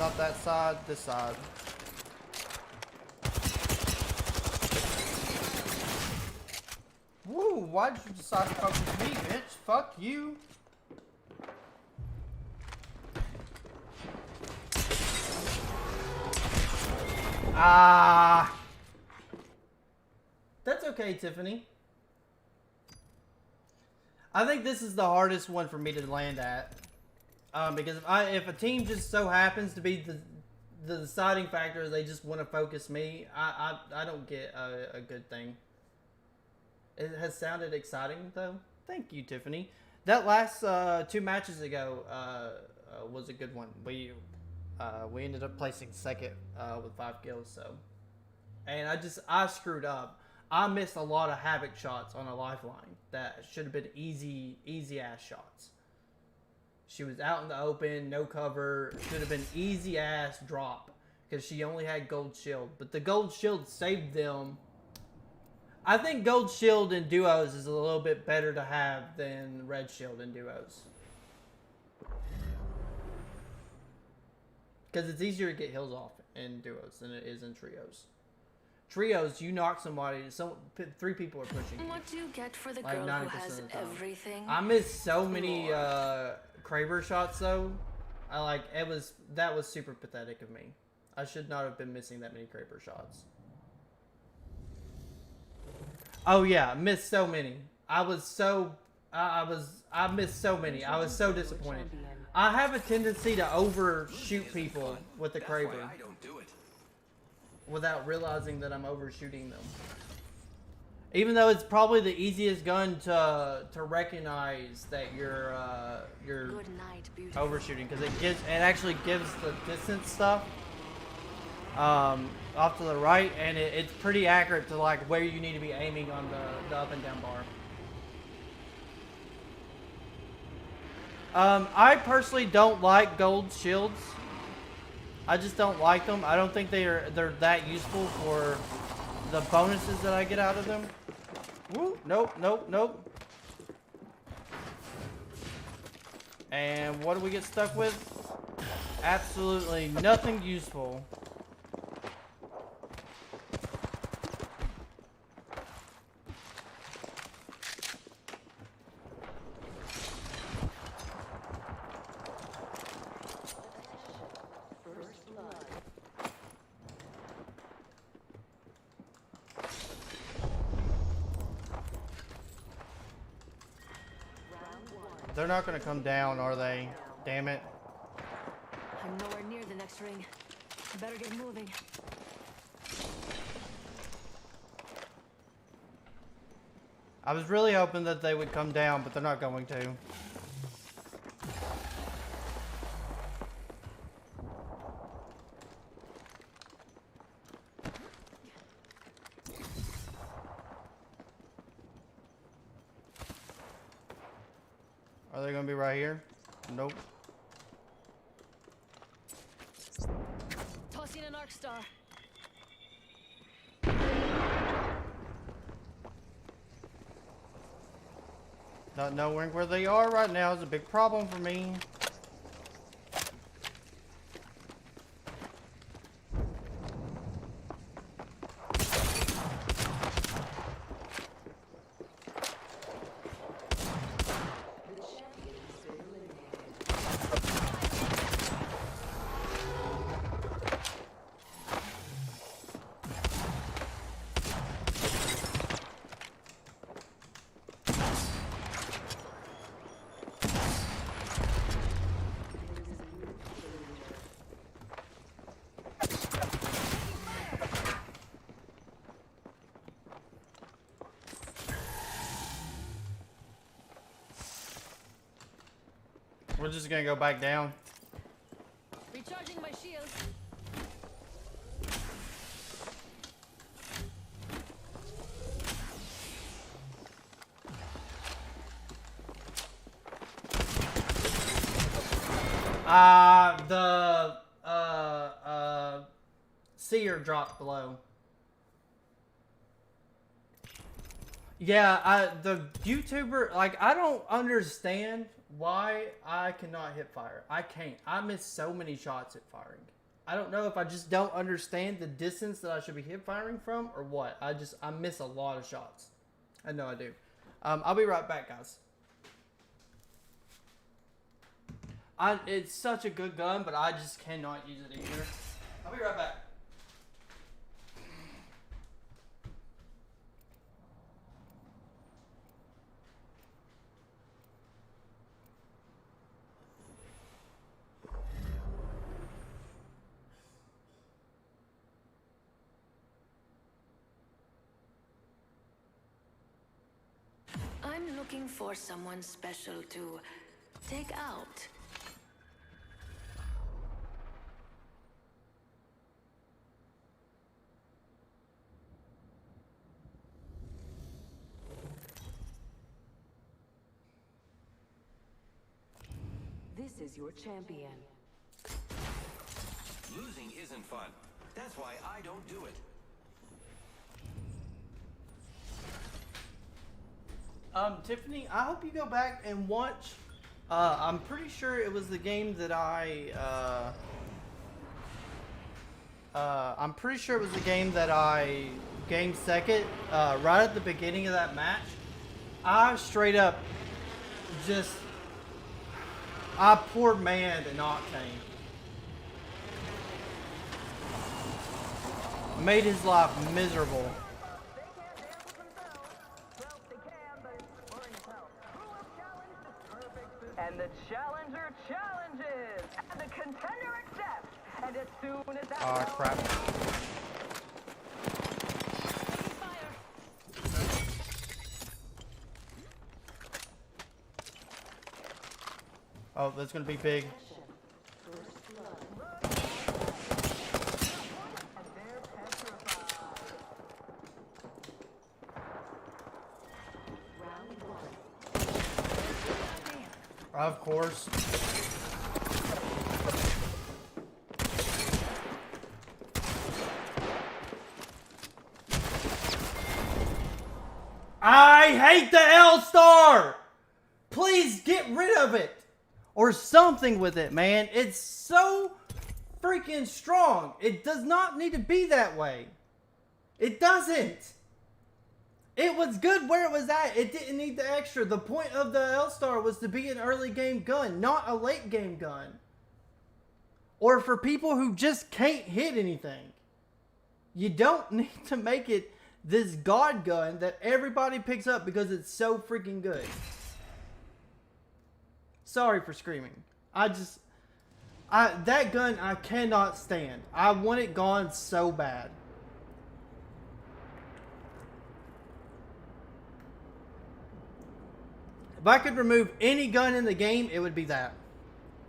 Not that side, this side. Woo, why'd you decide to focus me, bitch? Fuck you. Ah. That's okay, Tiffany. I think this is the hardest one for me to land at. Because if a team just so happens to be the deciding factor, they just want to focus me, I don't get a good thing. It has sounded exciting, though. Thank you, Tiffany. That last 2 matches ago was a good one. We ended up placing second with 5 kills, so and I screwed up. I missed a lot of havoc shots on a lifeline that should have been easy ass shots. She was out in the open, no cover. Should have been easy ass drop because she only had gold shield. But the gold shield saved them. I think gold shield in duos is a little bit better to have than red shield in duos. Because it's easier to get heals off in duos than it is in trios. Trios, you knock somebody, 3 people are pushing you. What do you get for the Like girl 90% who has of the time. everything? I missed so many Kraber shots though. That was super pathetic of me. I should not have been missing that many Kraber shots. Oh yeah, missed so many. I missed so many. I was so disappointed. I have a tendency to overshoot people with the Kraber I don't do it. without realizing that I'm overshooting them. Even though it's probably the easiest gun to recognize that you're Good night, beautiful. overshooting, because it actually gives the distance stuff off to the right, and it's pretty accurate to like where you need to be aiming on the up and down bar. I personally don't like gold shields. I just don't like them. I don't think they're that useful for the bonuses that I get out of them. Woo! Nope, nope, nope. And what do we get stuck with? Absolutely nothing useful. They're not gonna come down, are they? Damn it. I'm nowhere near the next ring. Better get moving. I was really hoping that they would come down, but they're not going to. Are they gonna be right here? Nope. Tossing an arc star. Not knowing where they are right now is a big problem for me. We're just gonna go back down. Recharging my shield. The seer dropped below. Yeah, the YouTuber, like, I don't understand why I cannot hip fire. I can't. I miss so many shots at firing. I don't know if I just don't understand the distance that I should be hip firing from or what. I miss a lot of shots. I know I do. I'll be right back, guys. It's such a good gun, but I just cannot use it either. I'll be right back. I'm looking for someone special to take out. Choose your champion. Losing isn't fun. That's why I don't do it. Tiffany, I hope you go back and watch. I'm pretty sure it was the game that I'm pretty sure it was the game that I gained second. Right at the beginning of that match, I straight up I poured Mand an Octane. Made his life miserable. They can't dance with themselves. Well, they can, but it's boring as hell. Who will challenge this perfect system? And the challenger challenges, and the contender accepts. And as soon as that Oh crap. Taking fire. Oh, that's gonna be big. Of course. I hate the L-Star! Please get rid of it! Or something with it, man. It's so freaking strong. It does not need to be that way. It doesn't. It was good where it was at. It didn't need the extra. The point of the L-Star was to be an early game gun, not a late game gun. Or for people who just can't hit anything. You don't need to make it this god gun that everybody picks up because it's so freaking good. Sorry for screaming. That gun I cannot stand. I want it gone so bad. If I could remove any gun in the game, it would be that.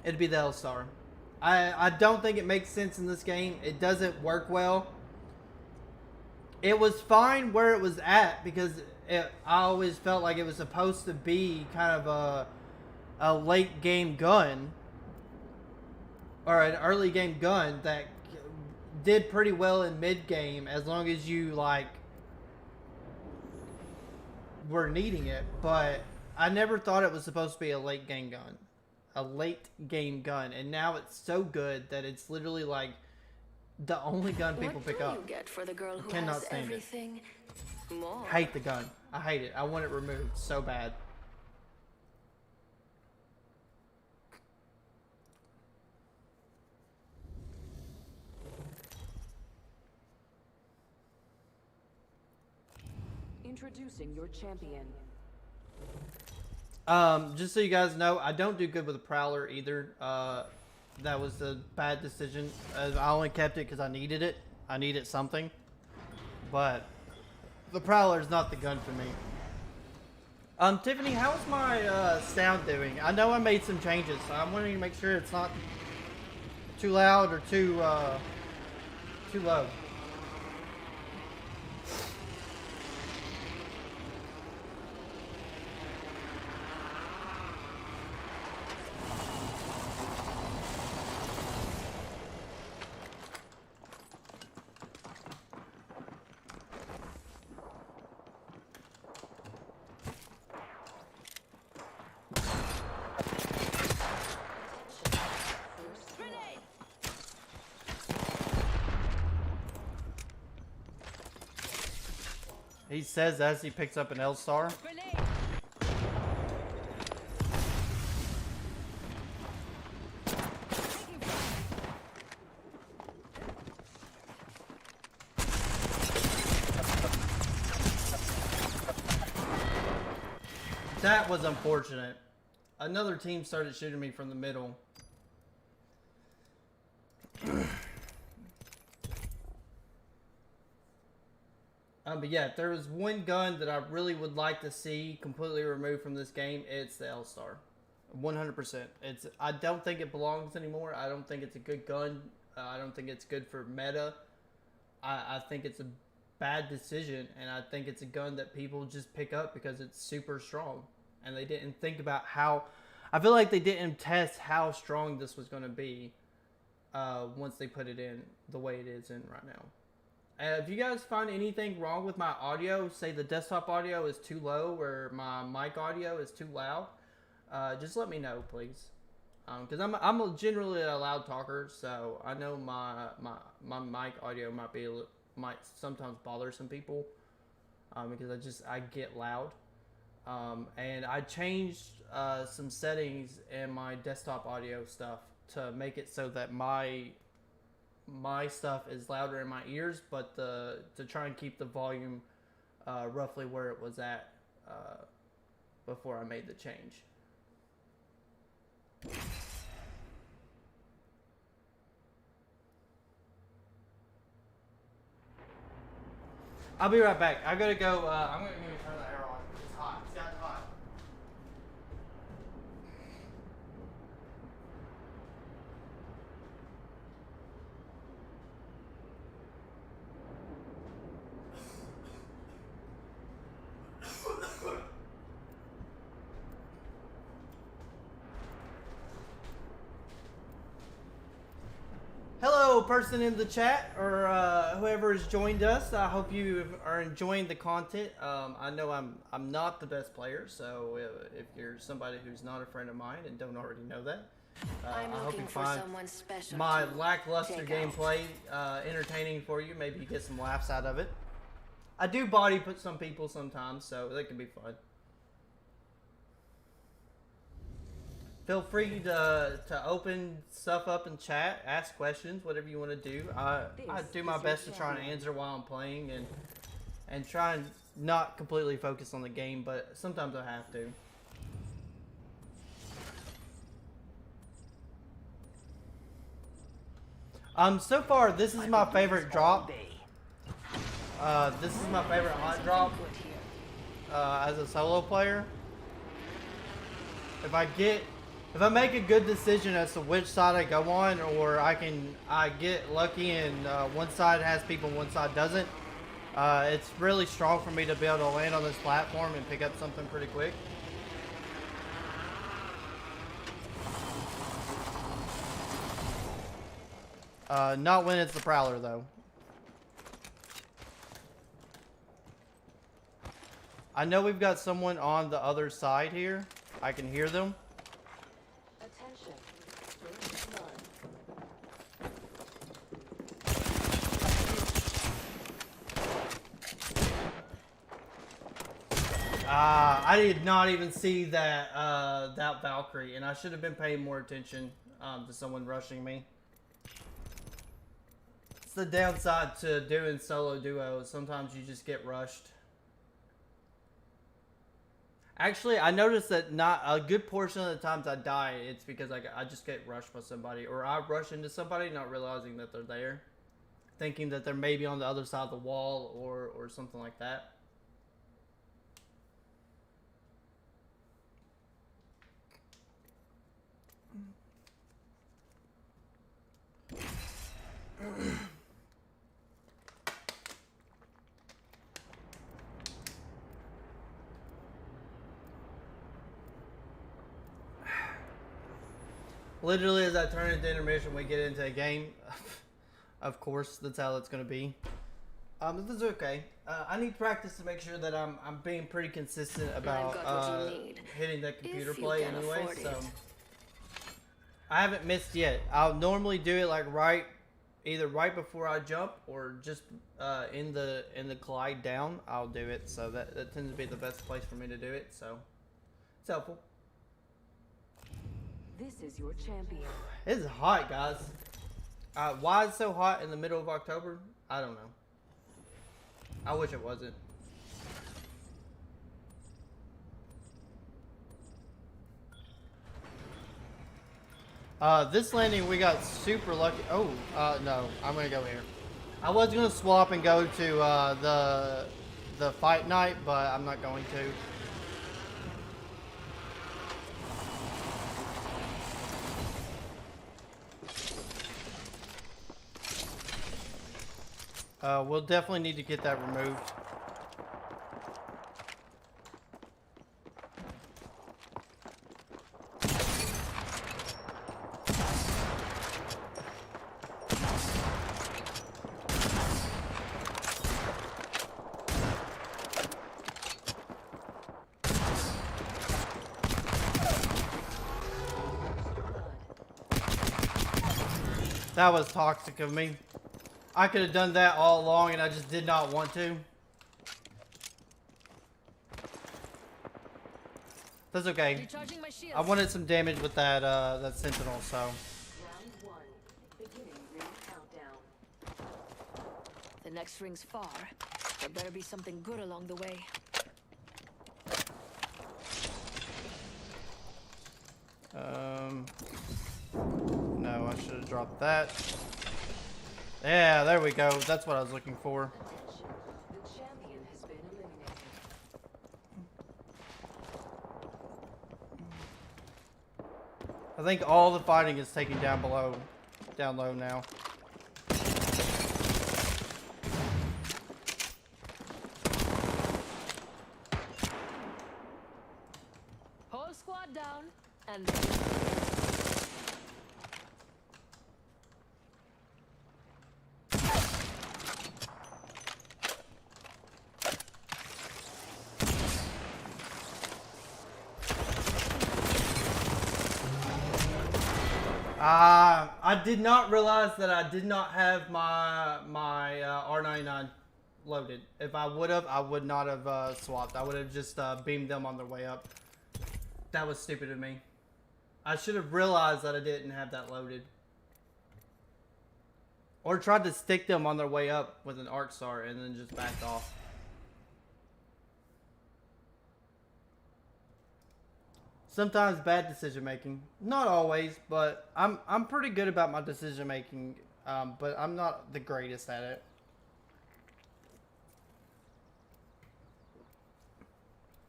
It'd be the L-Star. I don't think it makes sense in this game. It doesn't work well. It was fine where it was at because I always felt like it was supposed to be kind of a late game gun. Or an early game gun that did pretty well in mid game as long as you like were needing it. But I never thought it was supposed to be a late game gun. A late game gun. And now it's so good that it's literally like the only gun people pick up. What do you get for the girl who Cannot has stand it. everything? More. Hate the gun. I hate it. I want it removed so bad. Introducing your champion. Just so you guys know, I don't do good with a Prowler either. That was a bad decision. I only kept it because I needed it. I needed something. But the Prowler is not the gun for me. Tiffany, how's my sound doing? I know I made some changes, so I'm wanting to make sure it's not too loud or too low. He says as he picks up an L-Star. Grenade. Taking fire. That was unfortunate. Another team started shooting me from the middle. But yeah, if there was one gun that I really would like to see completely removed from this game, it's the L-Star. 100%. I don't think it belongs anymore. I don't think it's a good gun. I don't think it's good for meta. I think it's a bad decision, and I think it's a gun that people just pick up because it's super strong. And they didn't think about how... I feel like they didn't test how strong this was going to be once they put it in the way it is in right now. If you guys find anything wrong with my audio, say the desktop audio is too low or my mic audio is too loud, just let me know, please. Because I'm generally a loud talker, so I know my mic audio might sometimes bother some people because I get loud. And I changed some settings in my desktop audio stuff to make it so that my stuff is louder in my ears, but to try and keep the volume roughly where it was at before I made the change. I'll be right back. I gotta go. I'm gonna turn the air on. It's hot. It's gotten hot. Hello, person in the chat or whoever has joined us. I hope you are enjoying the content. I know I'm not the best player, so if you're somebody who's not a friend of mine and don't already know that, I hope you find my lackluster gameplay entertaining for you. Maybe you get some laughs out of it. I do body put some people sometimes, so that can be fun. Feel free to open stuff up in chat, ask questions, whatever you want to do. I do my best to try and answer while I'm playing and try and not completely focus on the game, but sometimes I have to. So far, this is my favorite drop. This is my favorite hot drop as a solo player. If I make a good decision as to which side I go on, or I get lucky and one side has people and one side doesn't, it's really strong for me to be able to land on this platform and pick up something pretty quick. Not when it's the Prowler, though. I know we've got someone on the other side here. I can hear them. I did not even see that that Valkyrie, and I should have been paying more attention to someone rushing me. It's the downside to doing solo duos. Sometimes you just get rushed. Actually, I noticed that not a good portion of the times I die, it's because I just get rushed by somebody, or I rush into somebody not realizing that they're there, thinking that they're maybe on the other side of the wall or something like that. Literally, as I turn into intermission, we get into a game. Of course, that's how it's going to be. This is okay. I need practice to make sure that I'm being pretty consistent about hitting that computer play anyway. So I haven't missed yet. I'll normally do it like either right before I jump or just in the glide down. I'll do it. So that tends to be the best place for me to do it. So it's helpful. This is your champion. It's hot, guys. Why it's so hot in the middle of October? I don't know. I wish it wasn't. This landing we got super lucky. Oh, no, I'm gonna go here. I was gonna swap and go to the fight night, but I'm not going to. We'll definitely need to get that removed. That was toxic of me. I could have done that all along and I just did not want to. That's okay. Recharging my shields. I wanted some damage with that that sentinel, so. Round 1. Beginning ring countdown. The next ring's far. There better be something good along the way. No, I should have dropped that. Yeah, there we go. That's what I was looking for. Attention. The champion has been eliminated. I think all the fighting is taking down low now. Whole squad down, and I did not realize that I did not have my R99 loaded. If I would have, I would not have swapped. I would have just beamed them on their way up. That was stupid of me. I should have realized that I didn't have that loaded. Or tried to stick them on their way up with an arc star and then just backed off. Sometimes bad decision making. Not always, but I'm pretty good about my decision making. But I'm not the greatest at it.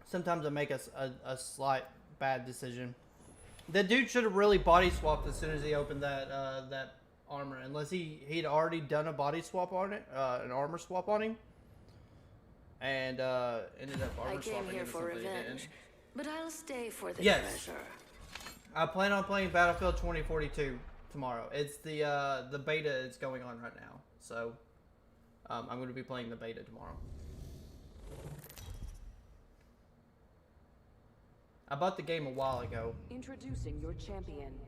Sometimes I make a slight bad decision. The dude should have really body swapped as soon as he opened that that armor, unless he'd already done a body swap on it, an armor swap on him, and ended up I armor came swapping here it or for something. revenge. But I'll stay for the Yes. treasure. I plan on playing Battlefield 2042 tomorrow. It's the beta is going on right now, so I'm going to be playing the beta tomorrow. I bought the game a while ago. Introducing your champion.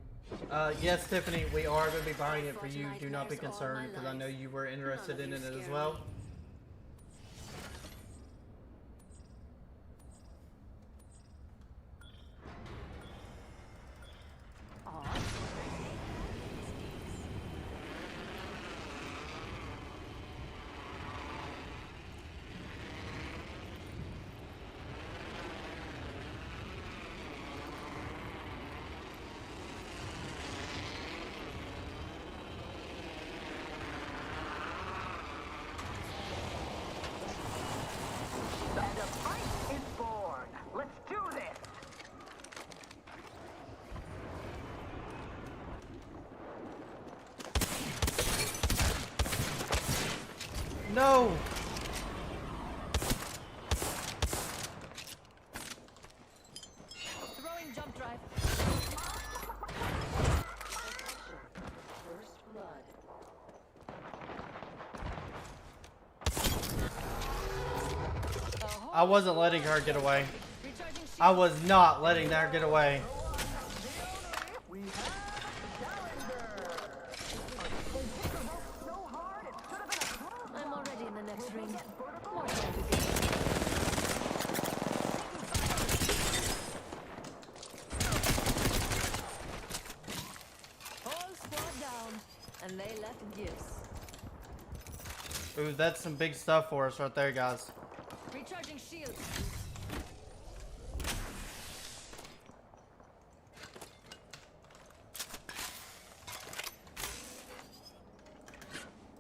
Yes, Tiffany, we are going to be buying it for you. Do not be concerned, because I know you were interested in it as well. And a fight is born. Let's do this. No! Throwing jump drive. First blood. I wasn't letting her get away. Recharging shields. I was not letting her get away. We have Challenger. They hit the rope so hard it should have been a throw. I'm already in the next ring. More time to beat. Whole squad down, and they left gifts. Ooh, that's some big stuff for us right there, guys. Recharging shields.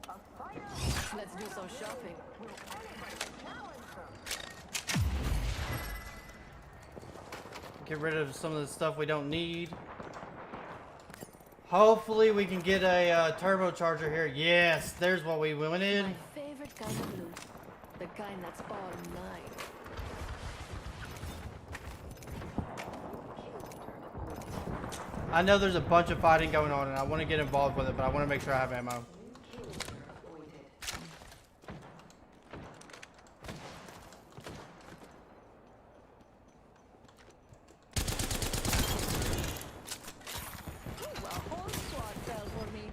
A fighter Let's do some shopping. will anybody challenge them. Get rid of some of the stuff we don't need. Hopefully we can get a turbocharger here. Yes, there's what we wanted. My favorite kind of loot. The kind that's all mine. I know there's a bunch of fighting going on and I want to get involved with it, but I want to make sure I have ammo. Ooh, a whole squad fell for me.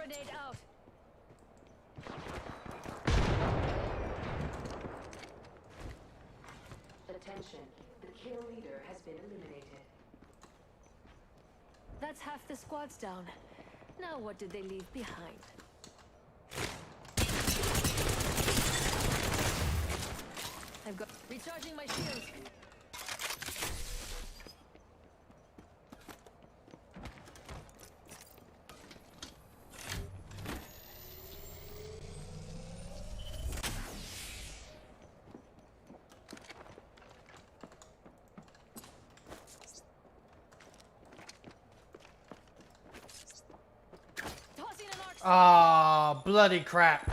Grenade out. Attention. The kill leader has been eliminated. That's half the squads down. Now what did they leave behind? I've got recharging my shields. Tossing an arc. Ah, bloody crap.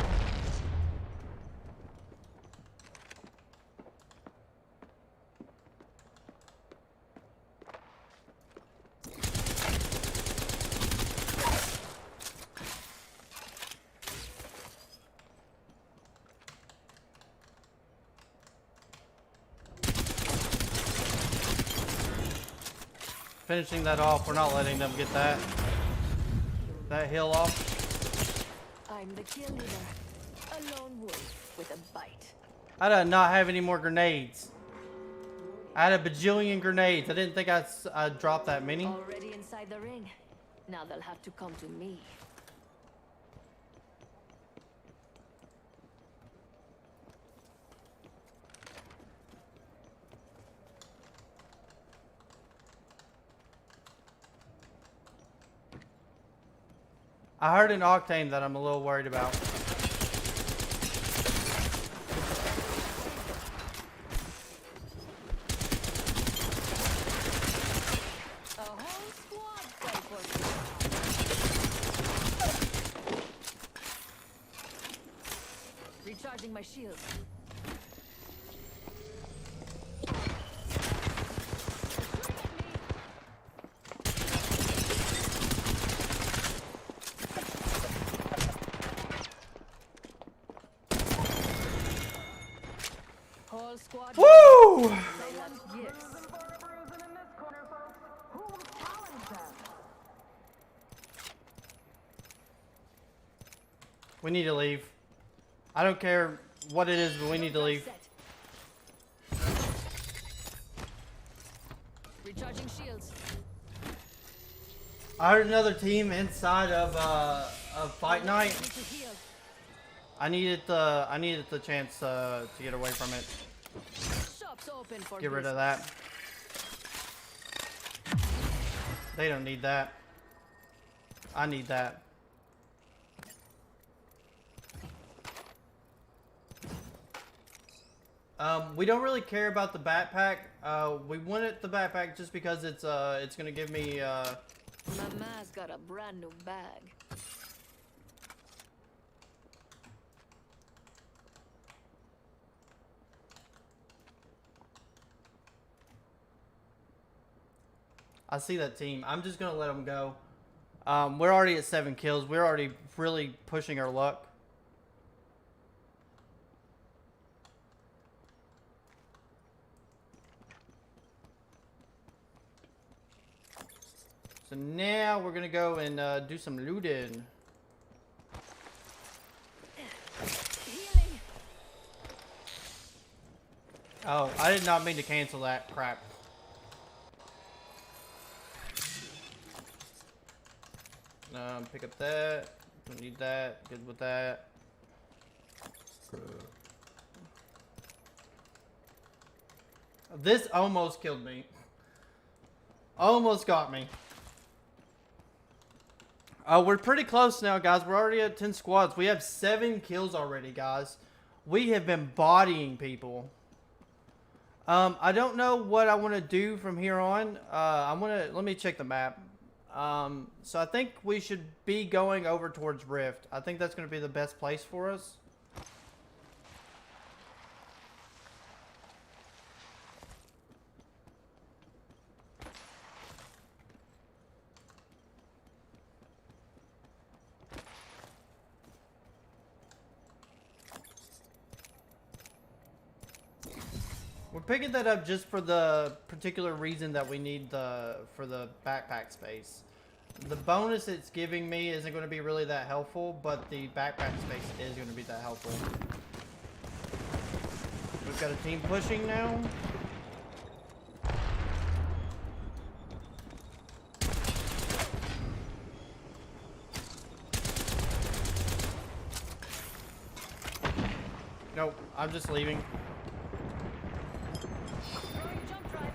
Finishing that off. We're not letting them get that hill off. I'm the kill leader. A lone wolf with a bite. I did not have any more grenades. I had a bajillion grenades. I didn't think I'd drop that many. Already inside the ring. Now they'll have to come to me. I heard an Octane that I'm a little worried about. A whole squad fell for me. Recharging my shields. Whole squad. Woo! They left gifts. Bruising for a bruising in this corner, folks. Who will challenge them? We need to leave. I don't care what it is, but we need to leave. Set. Recharging shields. I heard another team inside of Fight Night. Need to heal. I needed the chance to get away from it. Shops open for Get rid of business. that. They don't need that. I need that. We don't really care about the backpack. We wanted the backpack just because it's gonna give me Mama's got a brand new bag. I see that team. I'm just gonna let them go. We're already at 7 kills. We're already really pushing our luck. So now we're gonna go and do some looting. Healing. Oh, I did not mean to cancel that crap. Pick up that. Don't need that. Good with that. This almost killed me. Almost got me. We're pretty close now, guys. We're already at 10 squads. We have 7 kills already, guys. We have been bodying people. I don't know what I want to do from here on. Let me check the map. So I think we should be going over towards Rift. I think that's going to be the best place for us. We're picking that up just for the particular reason that we need for the backpack space. The bonus it's giving me isn't going to be really that helpful, but the backpack space is going to be that helpful. We've got a team pushing now. Nope, I'm just leaving. Throwing jump drive.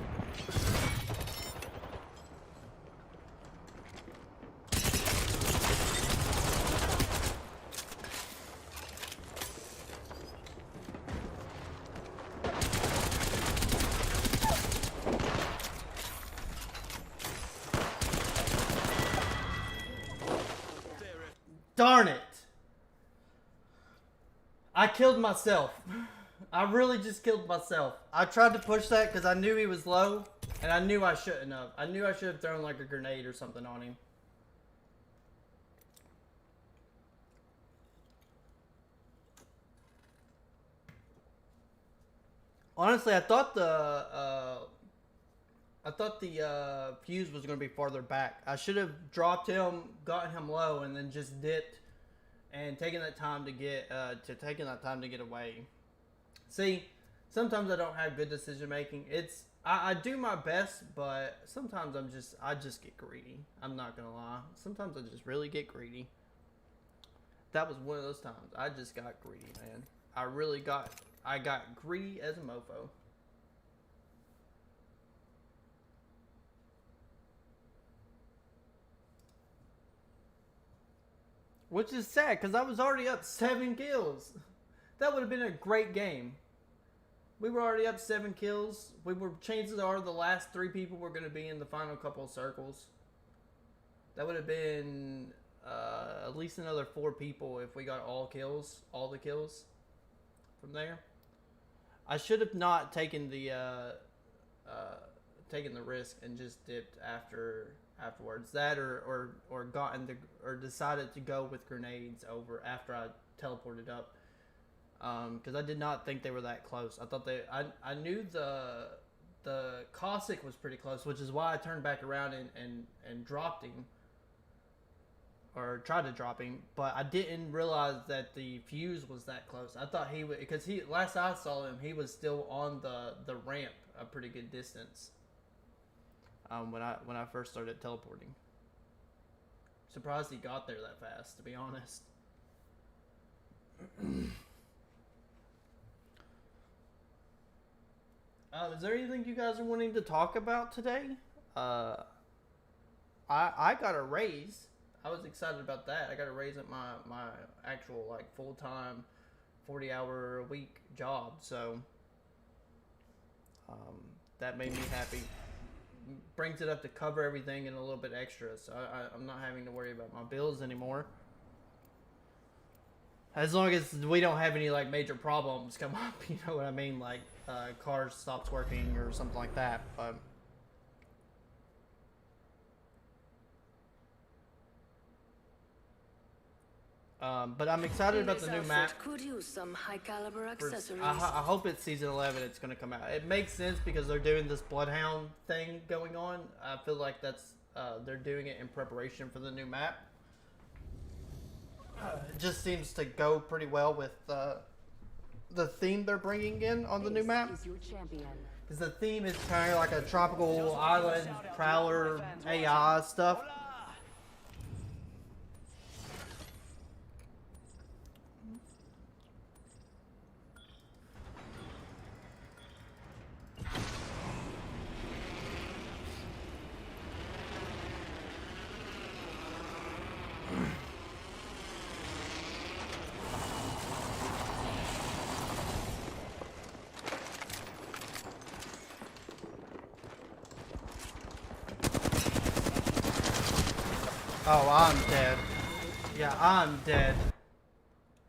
Darn it! I killed myself. I really just killed myself. I tried to push that because I knew he was low, and I knew I shouldn't have. I knew I should have thrown like a grenade or something on him. Honestly, I thought the fuse was going to be farther back. I should have dropped him, gotten him low, and then just dipped and taken that time to get away. See, sometimes I don't have good decision making. I do my best, but sometimes I just get greedy. I'm not gonna lie. Sometimes I just really get greedy. That was one of those times. I just got greedy, man. I got greedy as a mofo. Which is sad, because I was already up 7 kills. That would have been a great game. We were already up 7 kills. Chances are the last 3 people were going to be in the final couple of circles. That would have been at least another 4 people if we got all the kills from there. I should have not taken the risk and just dipped afterwards. That or decided to go with grenades over after I teleported up, because I did not think they were that close. I thought I knew the Cossack was pretty close, which is why I turned back around and dropped him, or tried to drop him, but I didn't realize that the fuse was that close. I thought he would, because last I saw him, he was still on the ramp a pretty good distance. When I first started teleporting. Surprised he got there that fast, to be honest. Is there anything you guys are wanting to talk about today? I got a raise. I was excited about that. I got a raise at my actual like full-time 40-hour a week job, so that made me happy. Brings it up to cover everything and a little bit extra, so I'm not having to worry about my bills anymore. As long as we don't have any like major problems come up, you know what I mean, like car stops working or something like that. But I'm excited about the new map. Could use some high caliber accessories. I hope it's season 11. It's going to come out. It makes sense because they're doing this Bloodhound thing going on. I feel like that's they're doing it in preparation for the new map. It just seems to go pretty well with the theme they're bringing in on the new map. Because the theme is kind of like a tropical island prowler AI stuff. Oh, I'm dead. Yeah, I'm dead.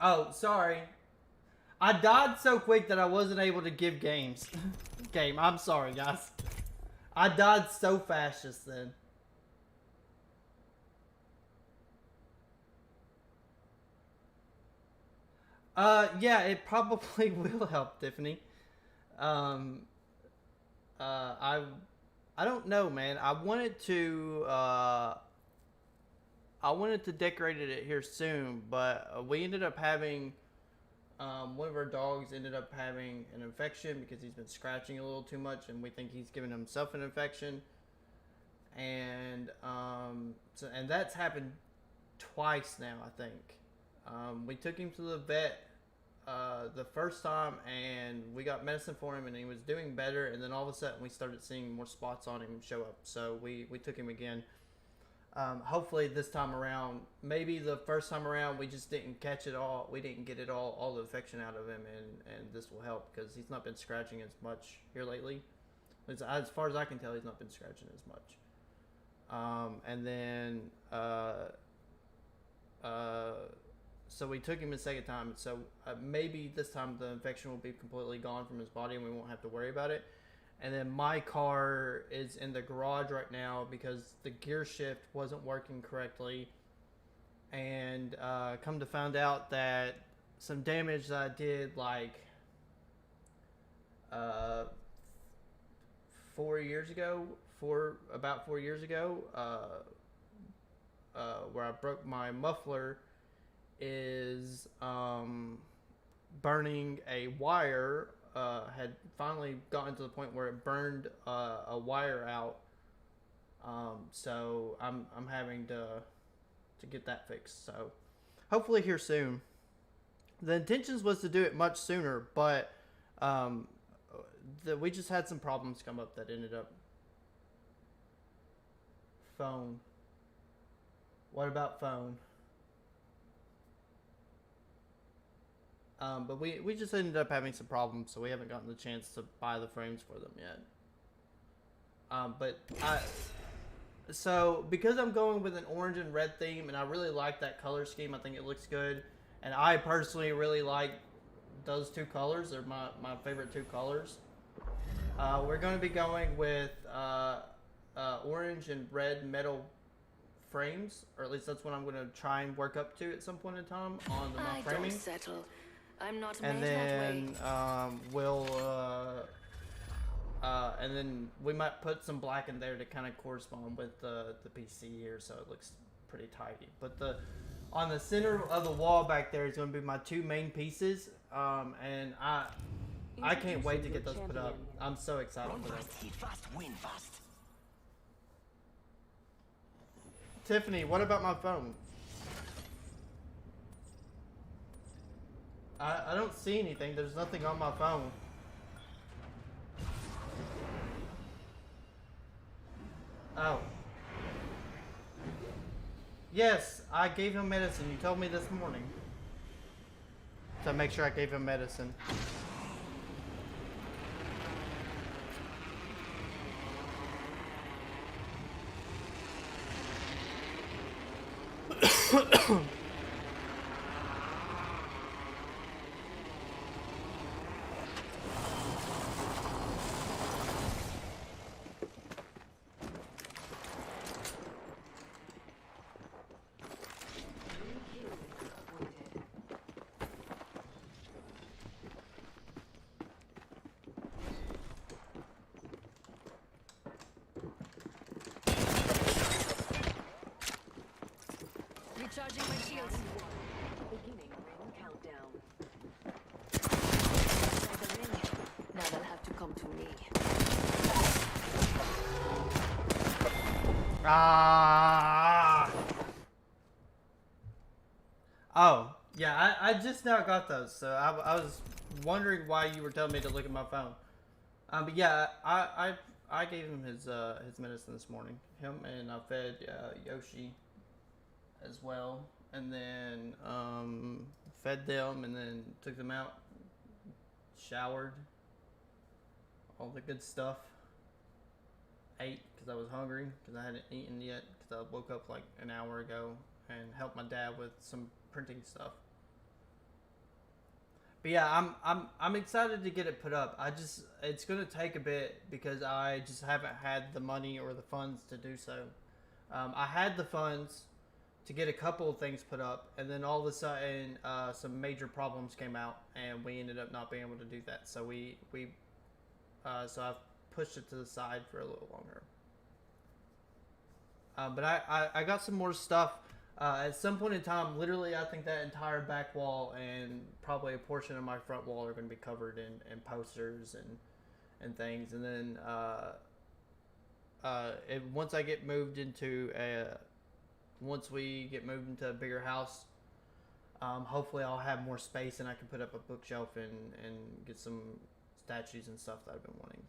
Oh, sorry. I died so quick that I wasn't able to give game. I'm sorry, guys. I died so fast just then. Yeah, it probably will help, Tiffany. I don't know, man. I wanted to, I wanted to decorate it here soon, but we ended up having one of our dogs ended up having an infection because he's been scratching a little too much, and we think he's given himself an infection. And and that's happened twice now, I think. We took him to the vet the first time, and we got medicine for him, and he was doing better. And then all of a sudden, we started seeing more spots on him show up. So we took him again. Hopefully this time around, maybe the first time around we just didn't catch it all. We didn't get it all the infection out of him, and this will help because he's not been scratching as much here lately. As far as I can tell, he's not been scratching as much. And then so we took him a second time. So maybe this time the infection will be completely gone from his body, and we won't have to worry about it. And then my car is in the garage right now because the gear shift wasn't working correctly. And come to find out that some damage that I did like 4 years ago, about 4 years ago, where I broke my muffler, is burning a wire. Had finally gotten to the point where it burned a wire out. So I'm having to get that fixed. So hopefully here soon. The intentions was to do it much sooner, but we just had some problems come up that ended up. Phone. What about phone? But we just ended up having some problems, so we haven't gotten the chance to buy the frames for them yet. So because I'm going with an orange and red theme, and I really like that color scheme, I think it looks good, and I personally really like those two colors. They're my favorite two colors. We're going to be going with orange and red metal frames, or at least that's what I'm going to try and work up to at some point in time on my framing. Don't settle. I'm not And made that way. then and then we might put some black in there to kind of correspond with the PC here, so it looks pretty tidy. But on the center of the wall back there is going to be my two main pieces, and I can't wait to get those put up. I'm so excited for them. Hit fast, win fast. Tiffany, what about my phone? I don't see anything. There's nothing on my phone. Oh. Yes, I gave him medicine. You told me this morning. To make sure I gave him medicine. Recharging my shields. Beginning ring countdown. Inside the ring. Now they'll have to come to me. Ah. Oh, yeah, I just now got those, so I was wondering why you were telling me to look at my phone. But yeah, I gave him his medicine this morning. Him, and I fed Yoshi as well, and then fed them, and then took them out, showered, all the good stuff. Ate because I was hungry because I hadn't eaten yet because I woke up like an hour ago, and helped my dad with some printing stuff. But yeah, I'm excited to get it put up. It's gonna take a bit because I just haven't had the money or the funds to do so. I had the funds to get a couple of things put up, and then all of a sudden some major problems came out, and we ended up not being able to do that. So so I've pushed it to the side for a little longer. But I got some more stuff At some point in time, literally, I think that entire back wall and probably a portion of my front wall are going to be covered in posters and things. And then once I get moved into once we get moved into a bigger house, hopefully I'll have more space and I can put up a bookshelf and get some statues and stuff that I've been wanting.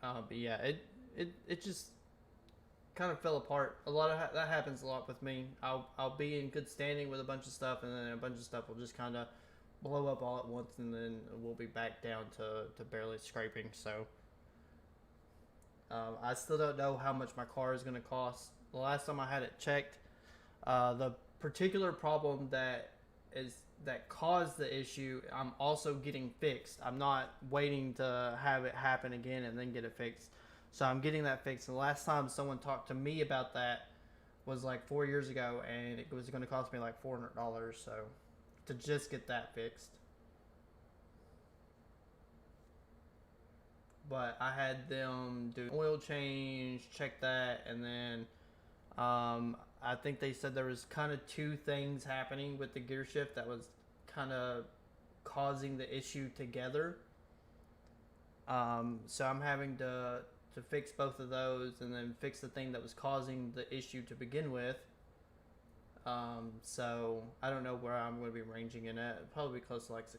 But yeah, it just kind of fell apart. A lot of that happens a lot with me. I'll be in good standing with a bunch of stuff, and then a bunch of stuff will just kind of blow up all at once, and then we'll be back down to barely scraping. So I still don't know how much my car is going to cost. The last time I had it checked, the particular problem that caused the issue, I'm also getting fixed. I'm not waiting to have it happen again and then get it fixed. So I'm getting that fixed. The last time someone talked to me about that was like 4 years ago, and it was going to cost me like $400. So to just get that fixed. But I had them do oil change, check that, and then I think they said there was kind of two things happening with the gear shift that was kind of causing the issue together. So I'm having to fix both of those and then fix the thing that was causing the issue to begin with. So I don't know where I'm going to be ranging in at. It'll probably be close to like $600.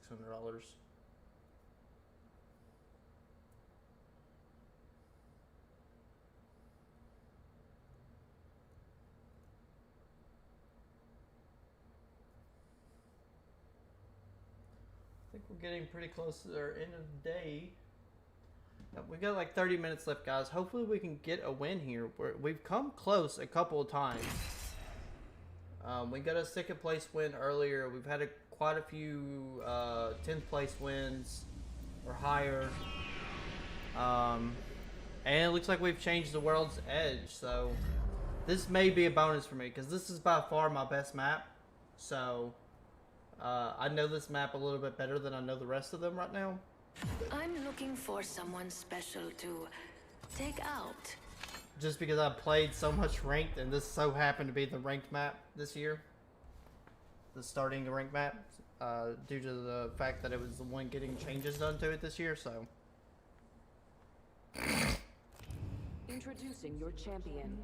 I think we're getting pretty close to our end of the day. We got like 30 minutes left, guys. Hopefully we can get a win here. We've come close a couple of times. We got a second place win earlier. We've had quite a few 10th place wins or higher. And it looks like we've changed the world's edge. So this may be a bonus for me because this is by far my best map. So I know this map a little bit better than I know the rest of them right now. I'm looking for someone special to take out. Just because I played so much ranked, and this so happened to be the ranked map this year. The starting ranked map, due to the fact that it was the one getting changes done to it this year, so. Introducing your champion.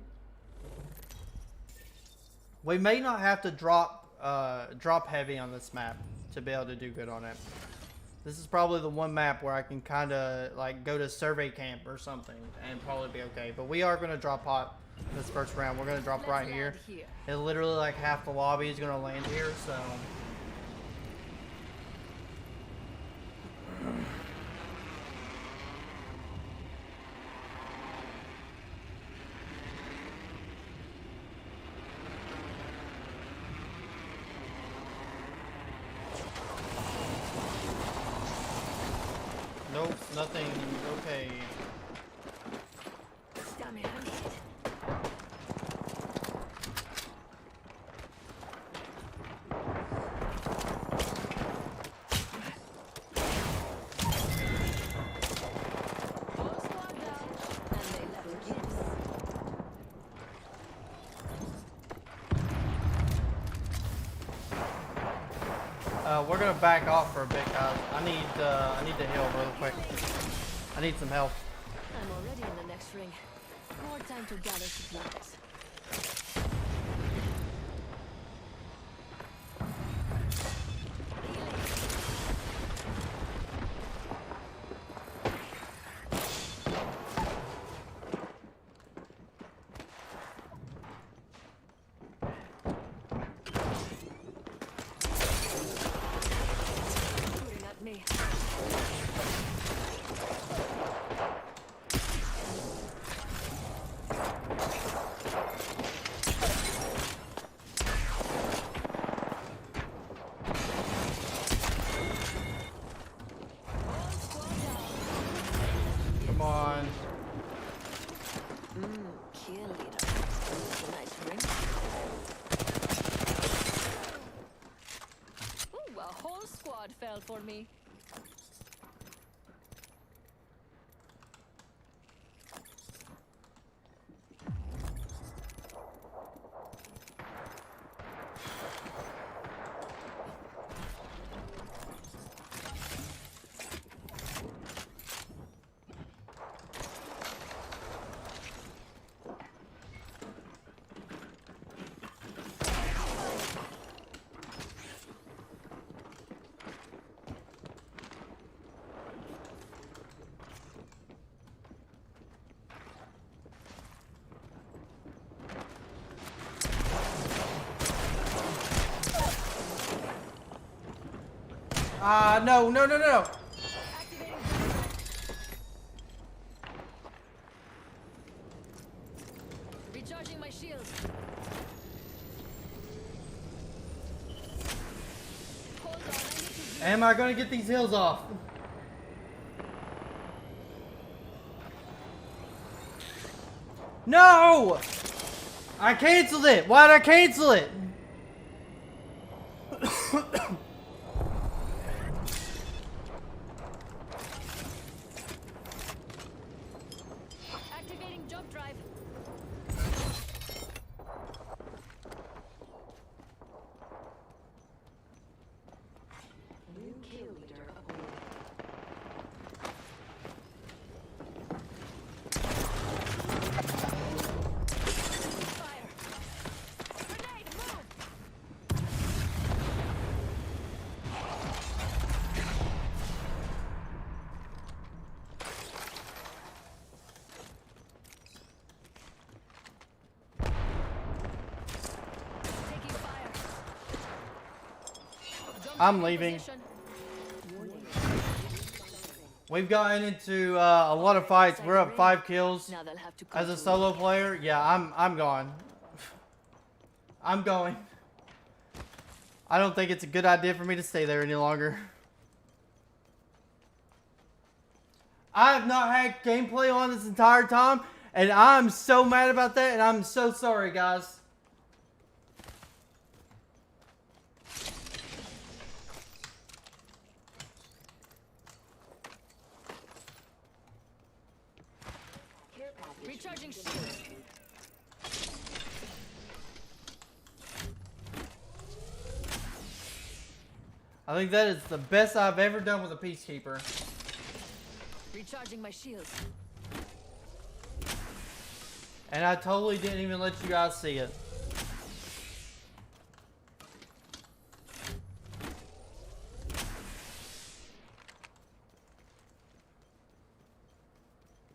We may not have to drop heavy on this map to be able to do good on it. This is probably the one map where I can kind of like go to survey camp or something and probably be okay. But we are going to drop hot this first round. We're going to drop right here. And literally like half the lobby is going to land here, so. Nope, nothing. Okay. Damn it, I need it. Whole squad down, and they left gifts. We're gonna back off for a bit, guys. I need to heal real quick. I need some health. I'm already in the next ring. More time to gather supplies. Shooting at me. fell for me. No, no, no, no. Activating. Recharging my shields. Hold on, I need to Am I gonna get these hills off? No! I canceled it. Why'd I cancel it? activating jump drive. New kill leader appointed. Fire. Grenade, move. Taking fire. Jump I'm drive in leaving. position. We've gotten into a lot of fights. We're up 5 kills. Now they'll have to come As a to solo player, yeah, I'm gone. I'm going. I don't think it's a good idea for me to stay there any longer. I have not had gameplay on this entire time, and I'm so mad about that, and I'm so sorry, guys. Care package. recharging shields. I think that is the best I've ever done with a Peacekeeper. Recharging my shields. And I totally didn't even let you guys see it.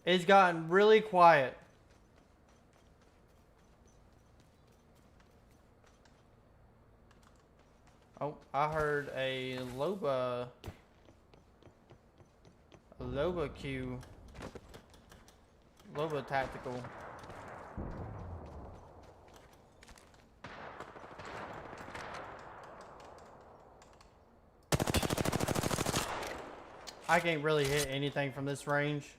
It's gotten really quiet. Oh, I heard a Loba Q. Loba tactical. I can't really hit anything from this range.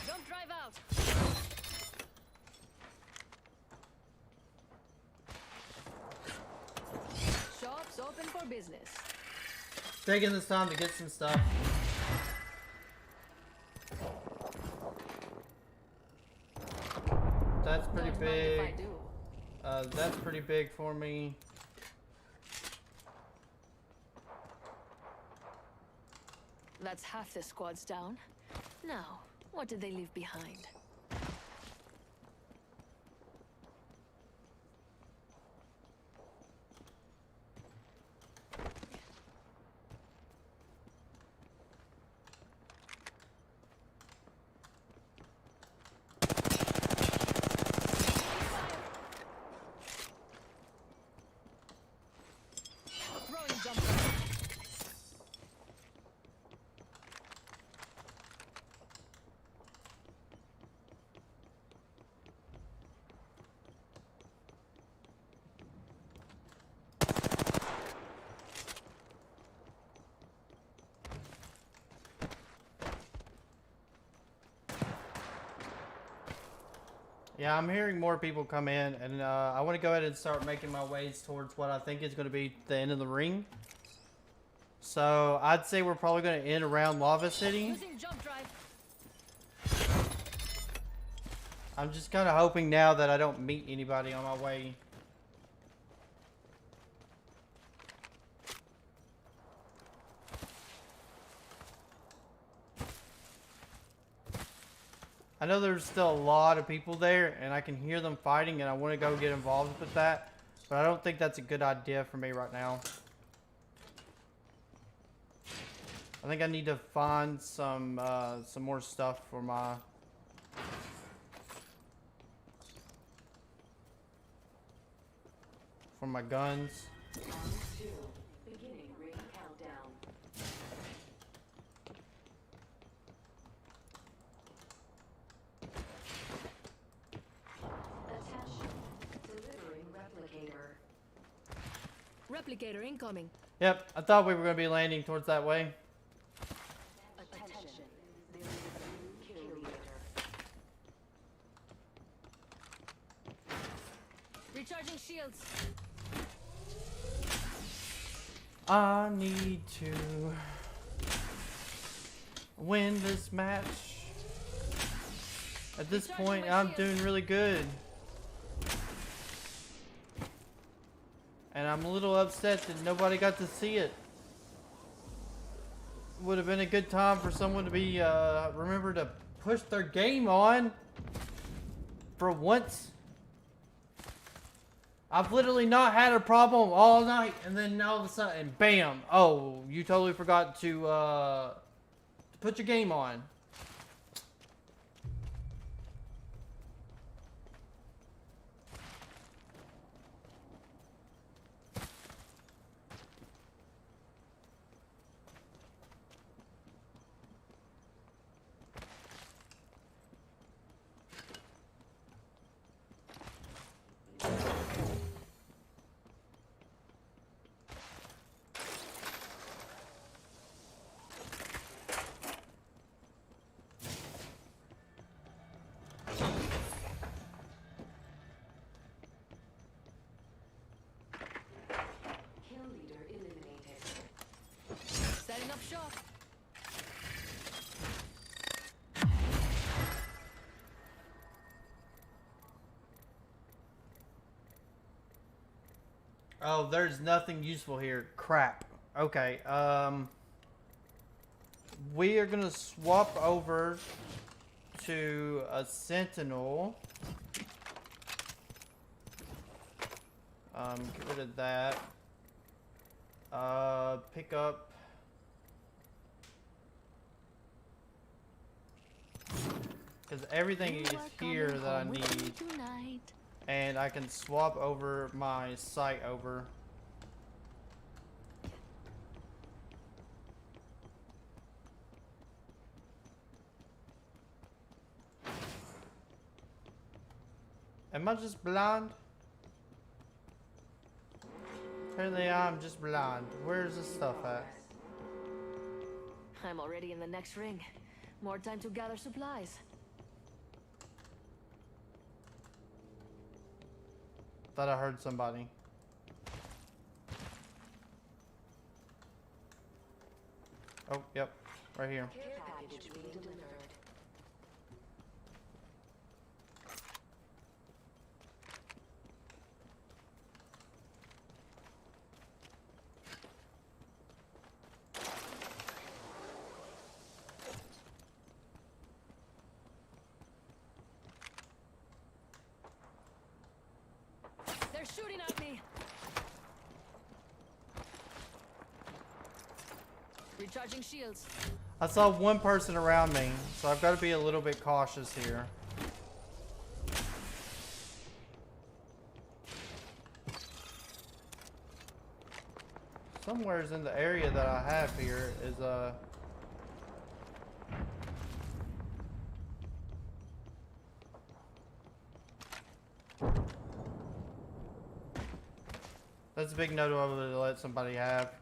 Jump drive out. Shops open for business. Taking this time to get some stuff. That's pretty Don't mind if I big. do. That's pretty big for me. That's half the squads down. Now, what did they leave behind? Throwing jump drive. Yeah, I'm hearing more people come in, and I want to go ahead and start making my ways towards what I think is going to be the end of the ring. So I'd say we're probably going to end around Lava City. Using jump drive. I'm just kind of hoping now that I don't meet anybody on my way. I know there's still a lot of people there, and I can hear them fighting, and I want to go get involved with that. But I don't think that's a good idea for me right now. I think I need to find some more stuff for my... for my guns. Round 2. Beginning ring countdown. Attention. Delivering replicator. Replicator incoming. Yep, I thought we were going to be landing towards that way. Attention. There is a new kill leader. Recharging shields. I need to win this match. At this point, I'm doing really good. And I'm a little upset that nobody got to see it. Would have been a good time for someone to be, remember to push their game on. For once. I've literally not had a problem all night, and then all of a sudden, bam! Oh, you totally forgot to put your game on. Kill leader eliminated. Setting up shop. Oh, there's nothing useful here. Crap. Okay, we are gonna swap over to a sentinel. Get rid of that. Pick up. Because everything is here that I need. Tonight. And I can swap over my sight over. Am I just blind? Apparently I'm just blind. Where's this stuff at? I'm already in the next ring. More time to gather supplies. Thought I heard somebody. Oh, yep. Right here. Care package being delivered. They're shooting at me. Recharging shields. I saw one person around me, so I've got to be a little bit cautious here. Somewhere's in the area that I have here is that's a big no to let somebody have.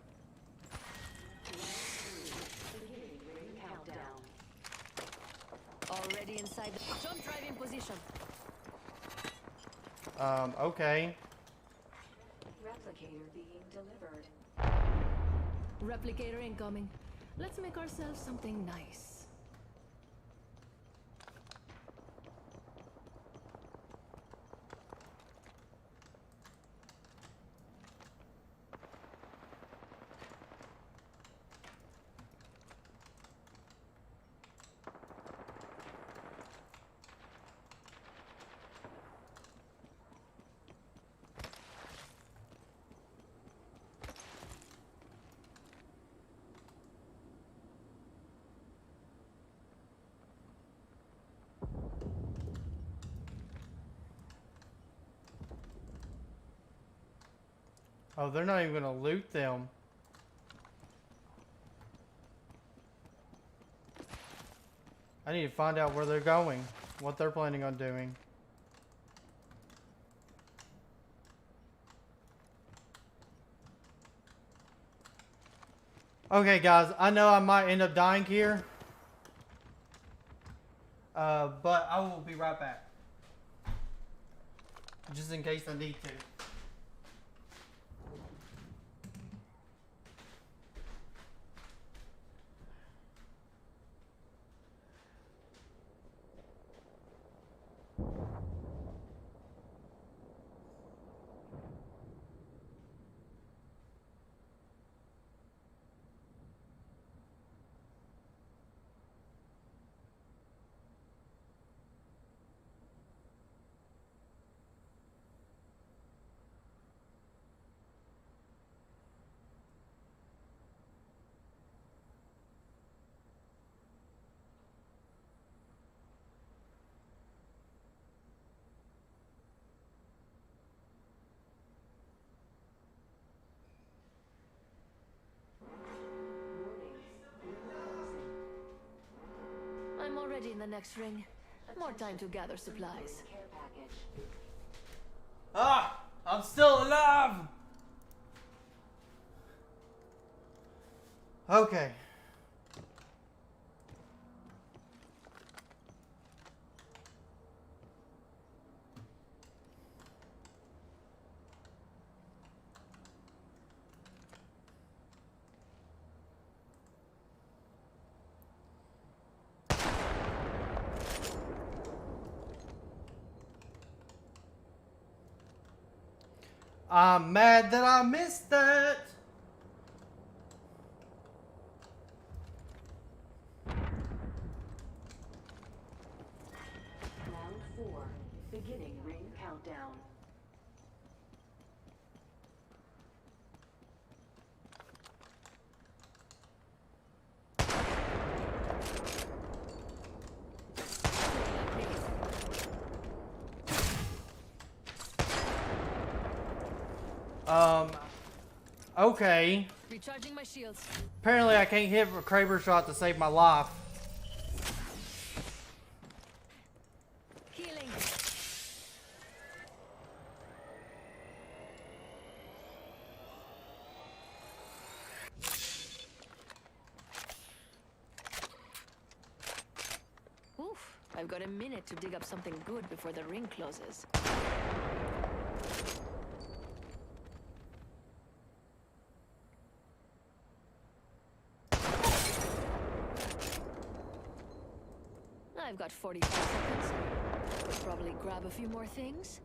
Beginning ring countdown. Already inside the jump drive in position. Okay. Replicator being delivered. Replicator incoming. Let's make ourselves something nice. Oh, they're not even gonna loot them. I need to find out where they're going, what they're planning on doing. Okay, guys, I know I might end up dying here, but I will be right back, just in case I need to. I'm already in the next ring. More time to gather supplies. Care package. Ah! I'm still alive! Okay. I'm mad that I missed that. Round 4. Beginning ring countdown. Okay. Recharging my shields. Apparently I can't hit a Kraber shot to save my life. Healing. Oof. I've got a minute to dig up something good before the ring closes. I've got 45 seconds. Could probably grab a few more things.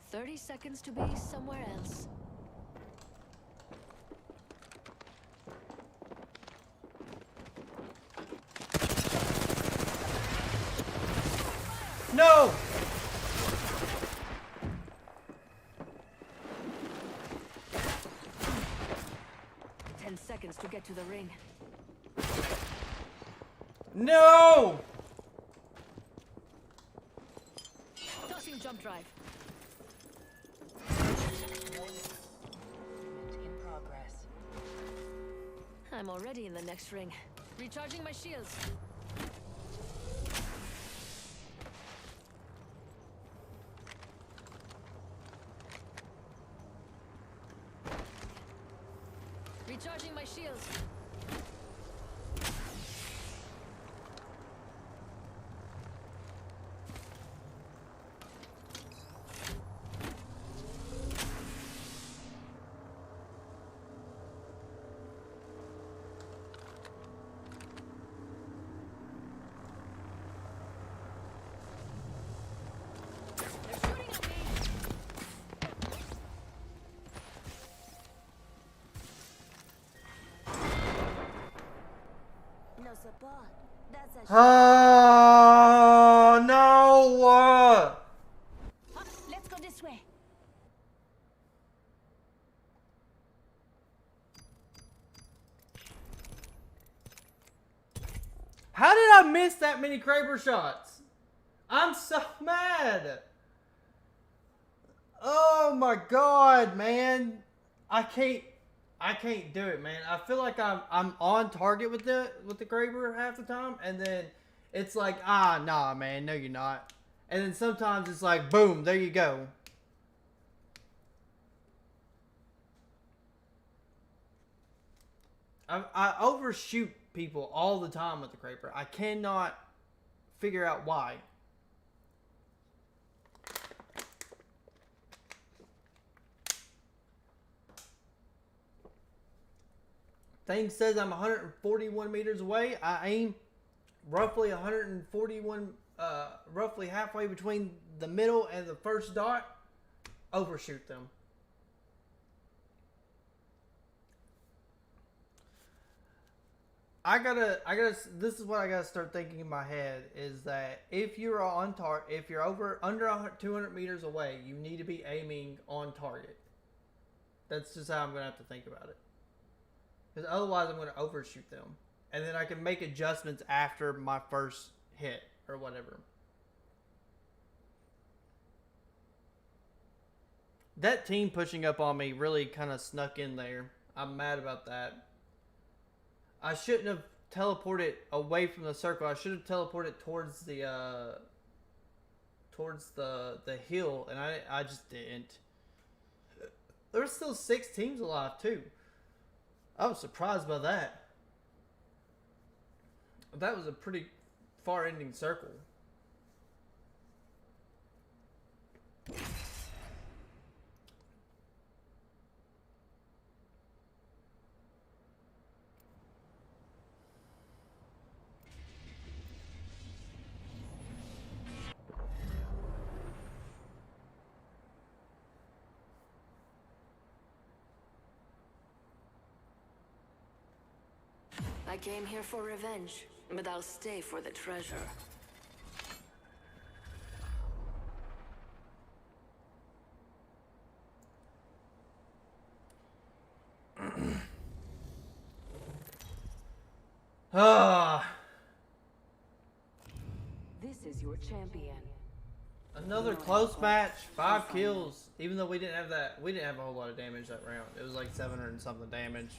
"30 seconds to be somewhere else." No! 10 seconds to get to the ring. No! Tossing jump drive. In progress. I'm already in the next ring. Recharging my shields. Recharging my shields. They're shooting at me. No support. That's a Oh no! Let's go this way. How did I miss that many Kraber shots? I'm so mad. Oh my god, man. I can't do it, man. I feel like I'm on target with the Kraber half the time, and then it's like, nah, man, no you're not. And then sometimes it's like, boom, there you go. I overshoot people all the time with the Kraber. I cannot figure out why. Thing says I'm 141 meters away. I aim roughly 141, roughly halfway between the middle and the first dot. Overshoot them. This is what I gotta start thinking in my head is that if you're on target, if you're under 200 meters away, you need to be aiming on target. That's just how I'm gonna have to think about it. Because otherwise I'm gonna overshoot them. And then I can make adjustments after my first hit or whatever. That team pushing up on me really kind of snuck in there. I'm mad about that. I shouldn't have teleported away from the circle. I should have teleported towards the hill, and I just didn't. There's still 6 teams alive too. I was surprised by that. That was a pretty far-ending circle. I came here for revenge, but I'll stay for the treasure. This is your champion. Another close match, 5 kills. Even though we didn't have a whole lot of damage that round. It was like 700 and something damage.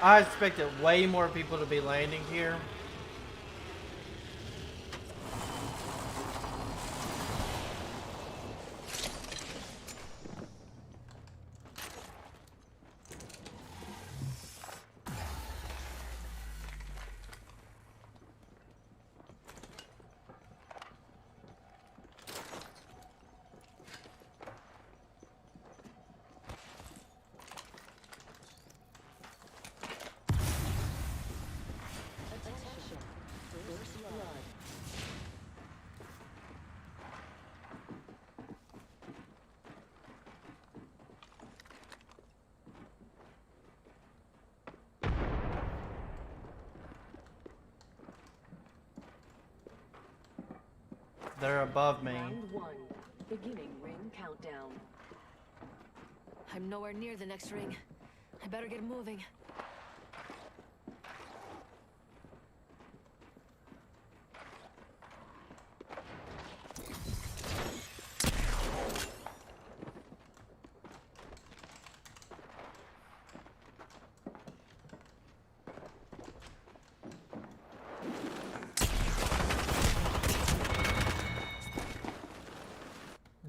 I expected way more people to be landing here. They're above me. Round 1. Beginning ring countdown. I'm nowhere near the next ring. I better get moving.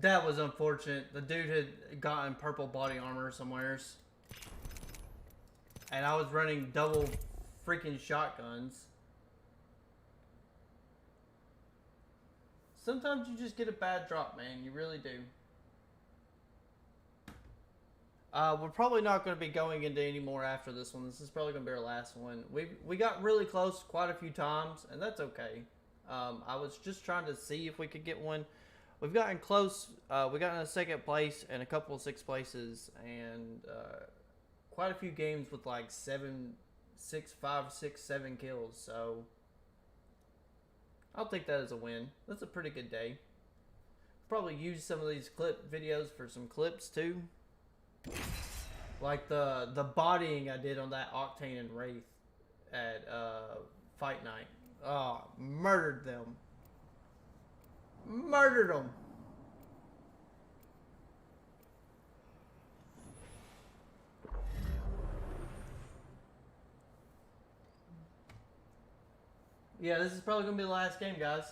That was unfortunate. The dude had gotten purple body armor somewheres. And I was running double freaking shotguns. Sometimes you just get a bad drop, man. You really do. We're probably not going to be going into any more after this one. This is probably going to be our last one. We got really close quite a few times, and that's okay. I was just trying to see if we could get one. We've gotten close. We got in a second place and a couple of sixth places, and quite a few games with like 5, 6, 7 kills. So I'll take that as a win. That's a pretty good day. Probably use some of these clip videos for some clips too. Like the bodying I did on that Octane and Wraith at Fight Night. Oh, murdered them. Murdered them. Yeah, this is probably going to be the last game, guys.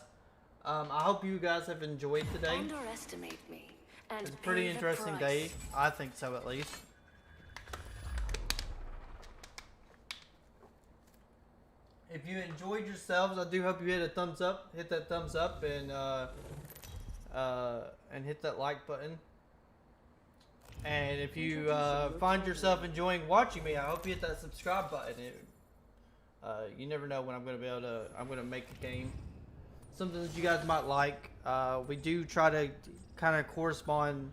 I hope you guys have enjoyed today. Underestimate me. And It's a pretty pay the interesting price. day. I think so, at least. If you enjoyed yourselves, I do hope you hit a thumbs up. Hit that thumbs up and hit that like button. And if you find yourself enjoying watching me, I hope you hit that subscribe button. You never know when I'm going to be able to. I'm going to make a game, something that you guys might like. We do try to kind of correspond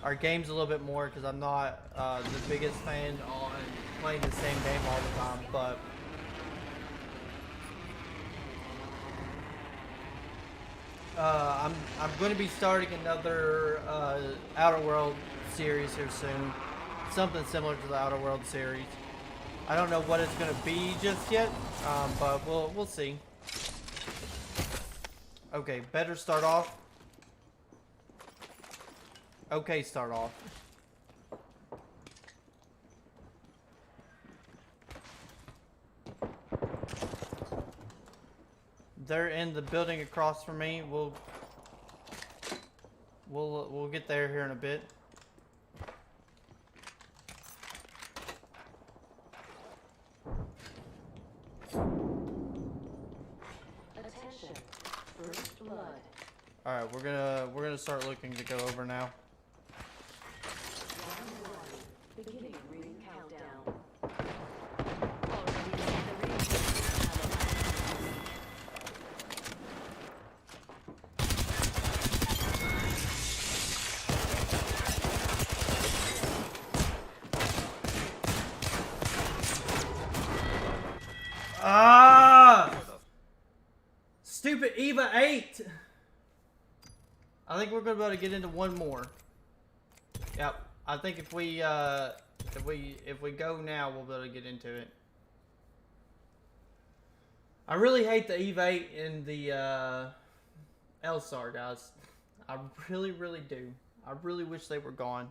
our games a little bit more because I'm not the biggest fan on playing the same game all the time, but. I'm going to be starting another Outer World series here soon. Something similar to the Outer World series. I don't know what it's going to be just yet, but we'll see. Okay, better start off. Okay, start off. They're in the building across from me. We'll get there here in a bit. Attention. First blood. All right, we're gonna start looking to go over now. Round 1. Beginning ring countdown. Already inside the ring. Ah! Stupid Eva 8! I think we're gonna be able to get into one more. Yep. I think if we go now, we'll be able to get into it. I really hate the Eva 8 and the Elsar, guys. I really, really do. I really wish they were gone.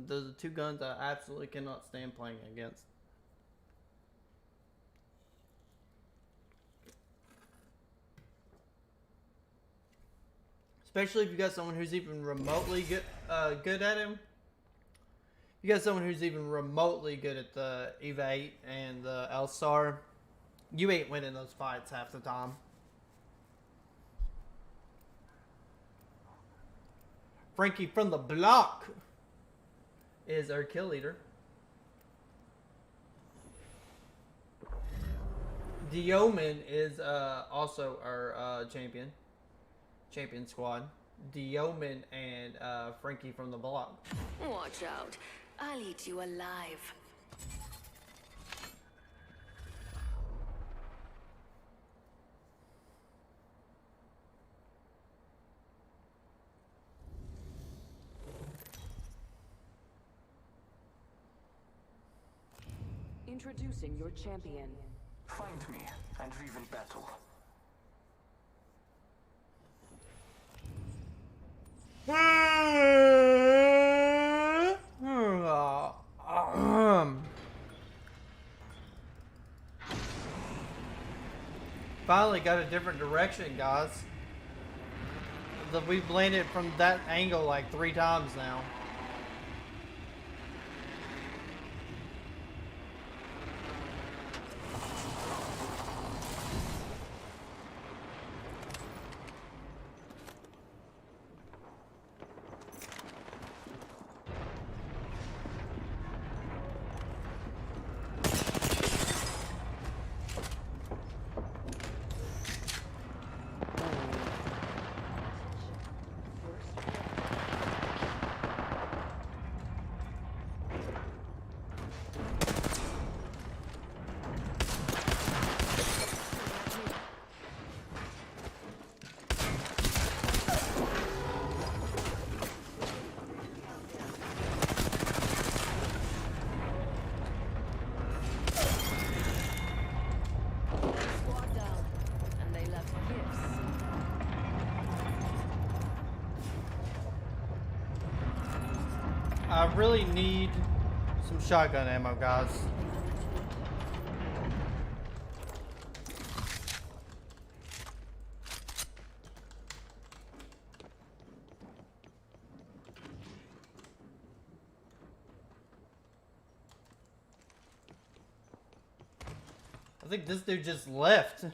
Those are two guns I absolutely cannot stand playing against. Especially if you got someone who's even remotely good at him. You got someone who's even remotely good at the Eva 8 and the Elsar. You ain't winning those fights half the time. Frankie from the block is our kill leader. Dioman is also our champion squad. Dioman and Frankie from the block. Watch out. I'll eat you alive. Introducing your champion. Find me, and we will battle. Finally got a different direction, guys. we've landed from that angle like 3 times now. Squad down, and they left gifts. I really need some shotgun ammo, guys. I think this dude just left.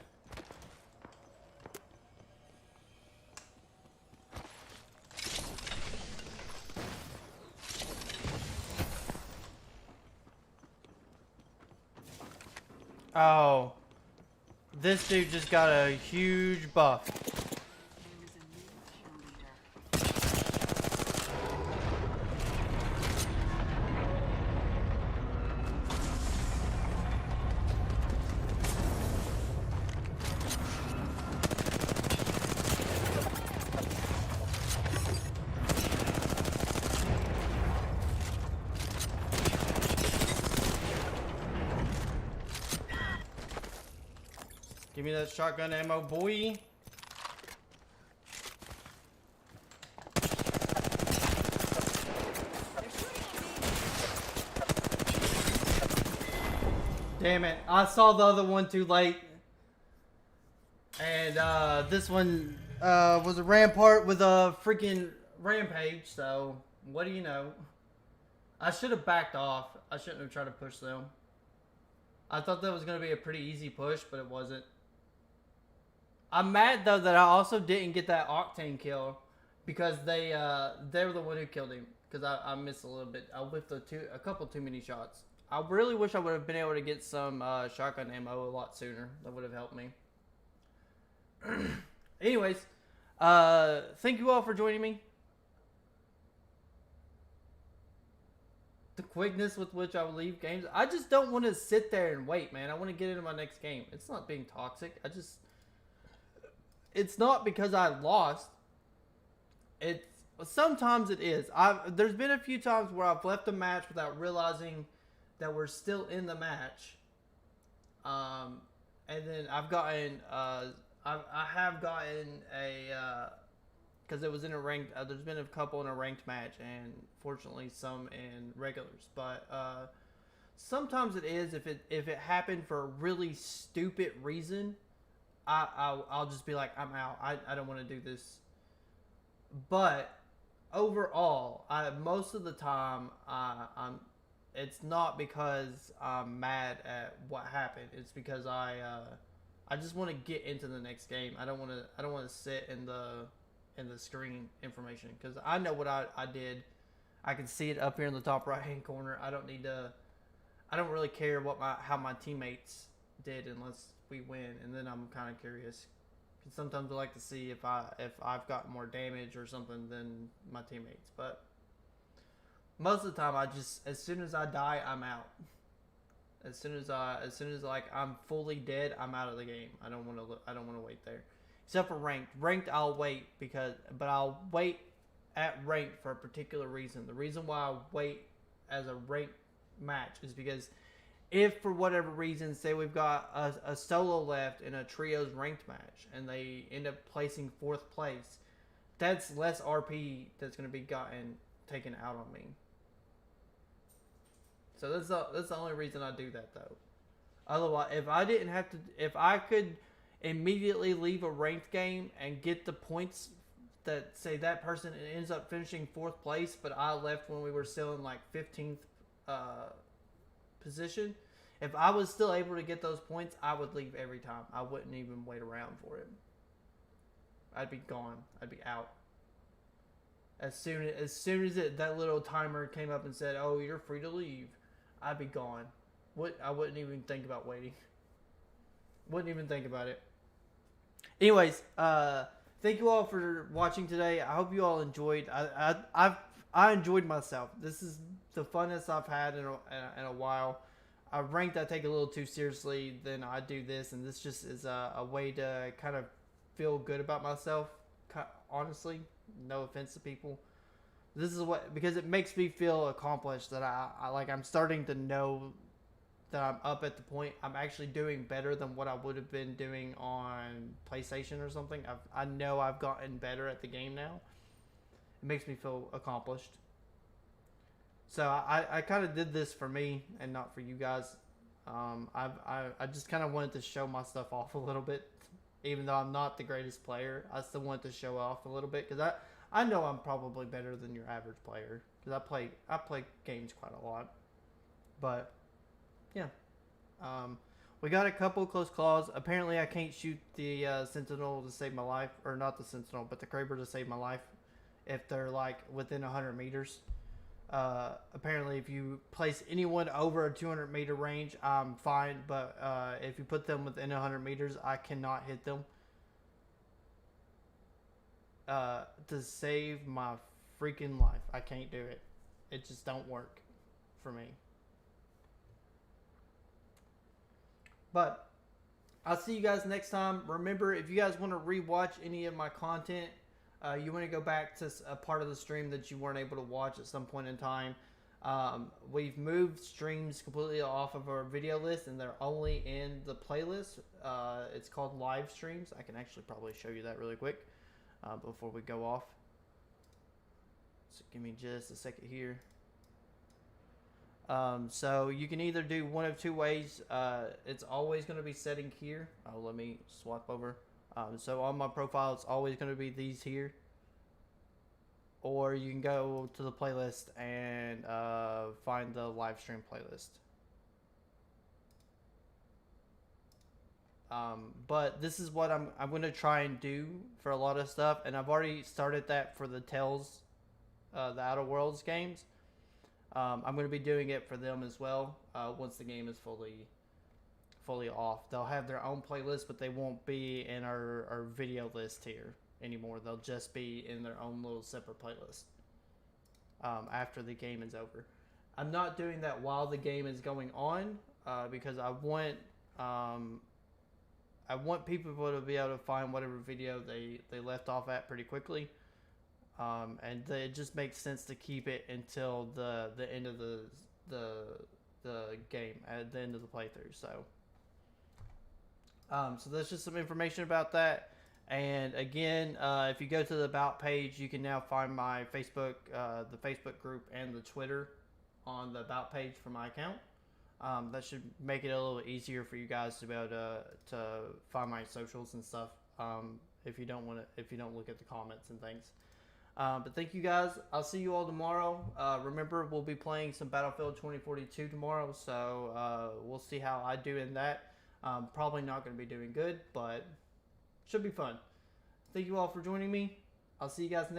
Oh, this dude just got a huge buff. Give me that shotgun ammo, boy. Damn it, I saw the other one too late. And this one was a rampart with a freaking rampage, so what do you know? I should have backed off. I shouldn't have tried to push them. I thought that was going to be a pretty easy push, but it wasn't. I'm mad though that I also didn't get that Octane kill because they were the one who killed him because I missed a little bit. I whiffed a couple too many shots. I really wish I would have been able to get some shotgun ammo a lot sooner. That would have helped me. Anyways, thank you all for joining me. The quickness with which I will leave games. I just don't want to sit there and wait, man. I want to get into my next game. It's not being toxic. It's not because I lost. Sometimes it is. There's been a few times where I've left a match without realizing that we're still in the match. And then I've gotten I have gotten a because it was in a ranked. There's been a couple in a ranked match, and fortunately some in regulars. But sometimes it is if it happened for a really stupid reason. I'll just be like, I'm out. I don't want to do this. But overall, most of the time, it's not because I'm mad at what happened. It's because I just want to get into the next game. I don't want to sit in the screen information because I know what I did. I can see it up here in the top right hand corner. I don't really care how my teammates did unless we win, and then I'm kind of curious. Sometimes I like to see if I've got more damage or something than my teammates, but most of the time as soon as I die, I'm out. As soon as like I'm fully dead, I'm out of the game. I don't want to wait there. Except for ranked. Ranked I'll wait but I'll wait at ranked for a particular reason. The reason why I wait as a ranked match is because if for whatever reason, say we've got a solo left in a trios ranked match and they end up placing 4th place, that's less RP that's going to be taken out on me. So that's the only reason I do that though. Otherwise, if I could immediately leave a ranked game and get the points that say that person ends up finishing 4th place, but I left when we were still in like 15th position. If I was still able to get those points, I would leave every time. I wouldn't even wait around for it. I'd be gone. I'd be out. As soon as that little timer came up and said, "Oh, you're free to leave," I'd be gone. I wouldn't even think about waiting. Wouldn't even think about it. Anyways, thank you all for watching today. I hope you all enjoyed. I enjoyed myself. This is the funnest I've had in a while. I ranked I take a little too seriously than I do this, and this just is a way to kind of feel good about myself. Honestly, no offense to people. This is because it makes me feel accomplished that I'm starting to know that I'm up at the point. I'm actually doing better than what I would have been doing on PlayStation or something. I know I've gotten better at the game now. It makes me feel accomplished. So I kind of did this for me and not for you guys. I just kind of wanted to show my stuff off a little bit. Even though I'm not the greatest player, I still want to show off a little bit because I know I'm probably better than your average player because I play games quite a lot. But yeah, we got a couple close calls. Apparently, I can't shoot the Sentinel to save my life, or not the Sentinel, but the Kraber to save my life if they're like within 100 meters. Apparently, if you place anyone over a 200 meter range, I'm fine. But if you put them within 100 meters, I cannot hit them. To save my freaking life, I can't do it. It just don't work for me. But I'll see you guys next time. Remember, if you guys want to rewatch any of my content, you want to go back to a part of the stream that you weren't able to watch at some point in time. We've moved streams completely off of our video list, and they're only in the playlist. It's called live streams. I can actually probably show you that really quick before we go off. So give me just a second here. So you can either do one of two ways. It's always going to be setting here. Let me swap over. So on my profile, it's always going to be these here. Or you can go to the playlist and find the live stream playlist. But this is what I'm going to try and do for a lot of stuff. And I've already started that for the Tales, the Outer Worlds games. I'm going to be doing it for them as well once the game is fully off. They'll have their own playlist, but they won't be in our video list here anymore. They'll just be in their own little separate playlist after the game is over. I'm not doing that while the game is going on because I want people to be able to find whatever video they left off at pretty quickly. And it just makes sense to keep it until the end of the game, at the end of the playthrough. So that's just some information about that. And again, if you go to the About page, you can now find my Facebook, the Facebook group, and the Twitter on the About page for my account. That should make it a little easier for you guys to be able to find my socials and stuff. If you don't look at the comments and things. But thank you guys. I'll see you all tomorrow. Remember, we'll be playing some Battlefield 2042 tomorrow, so we'll see how I do in that. Probably not going to be doing good, but should be fun. Thank you all for joining me. I'll see you guys next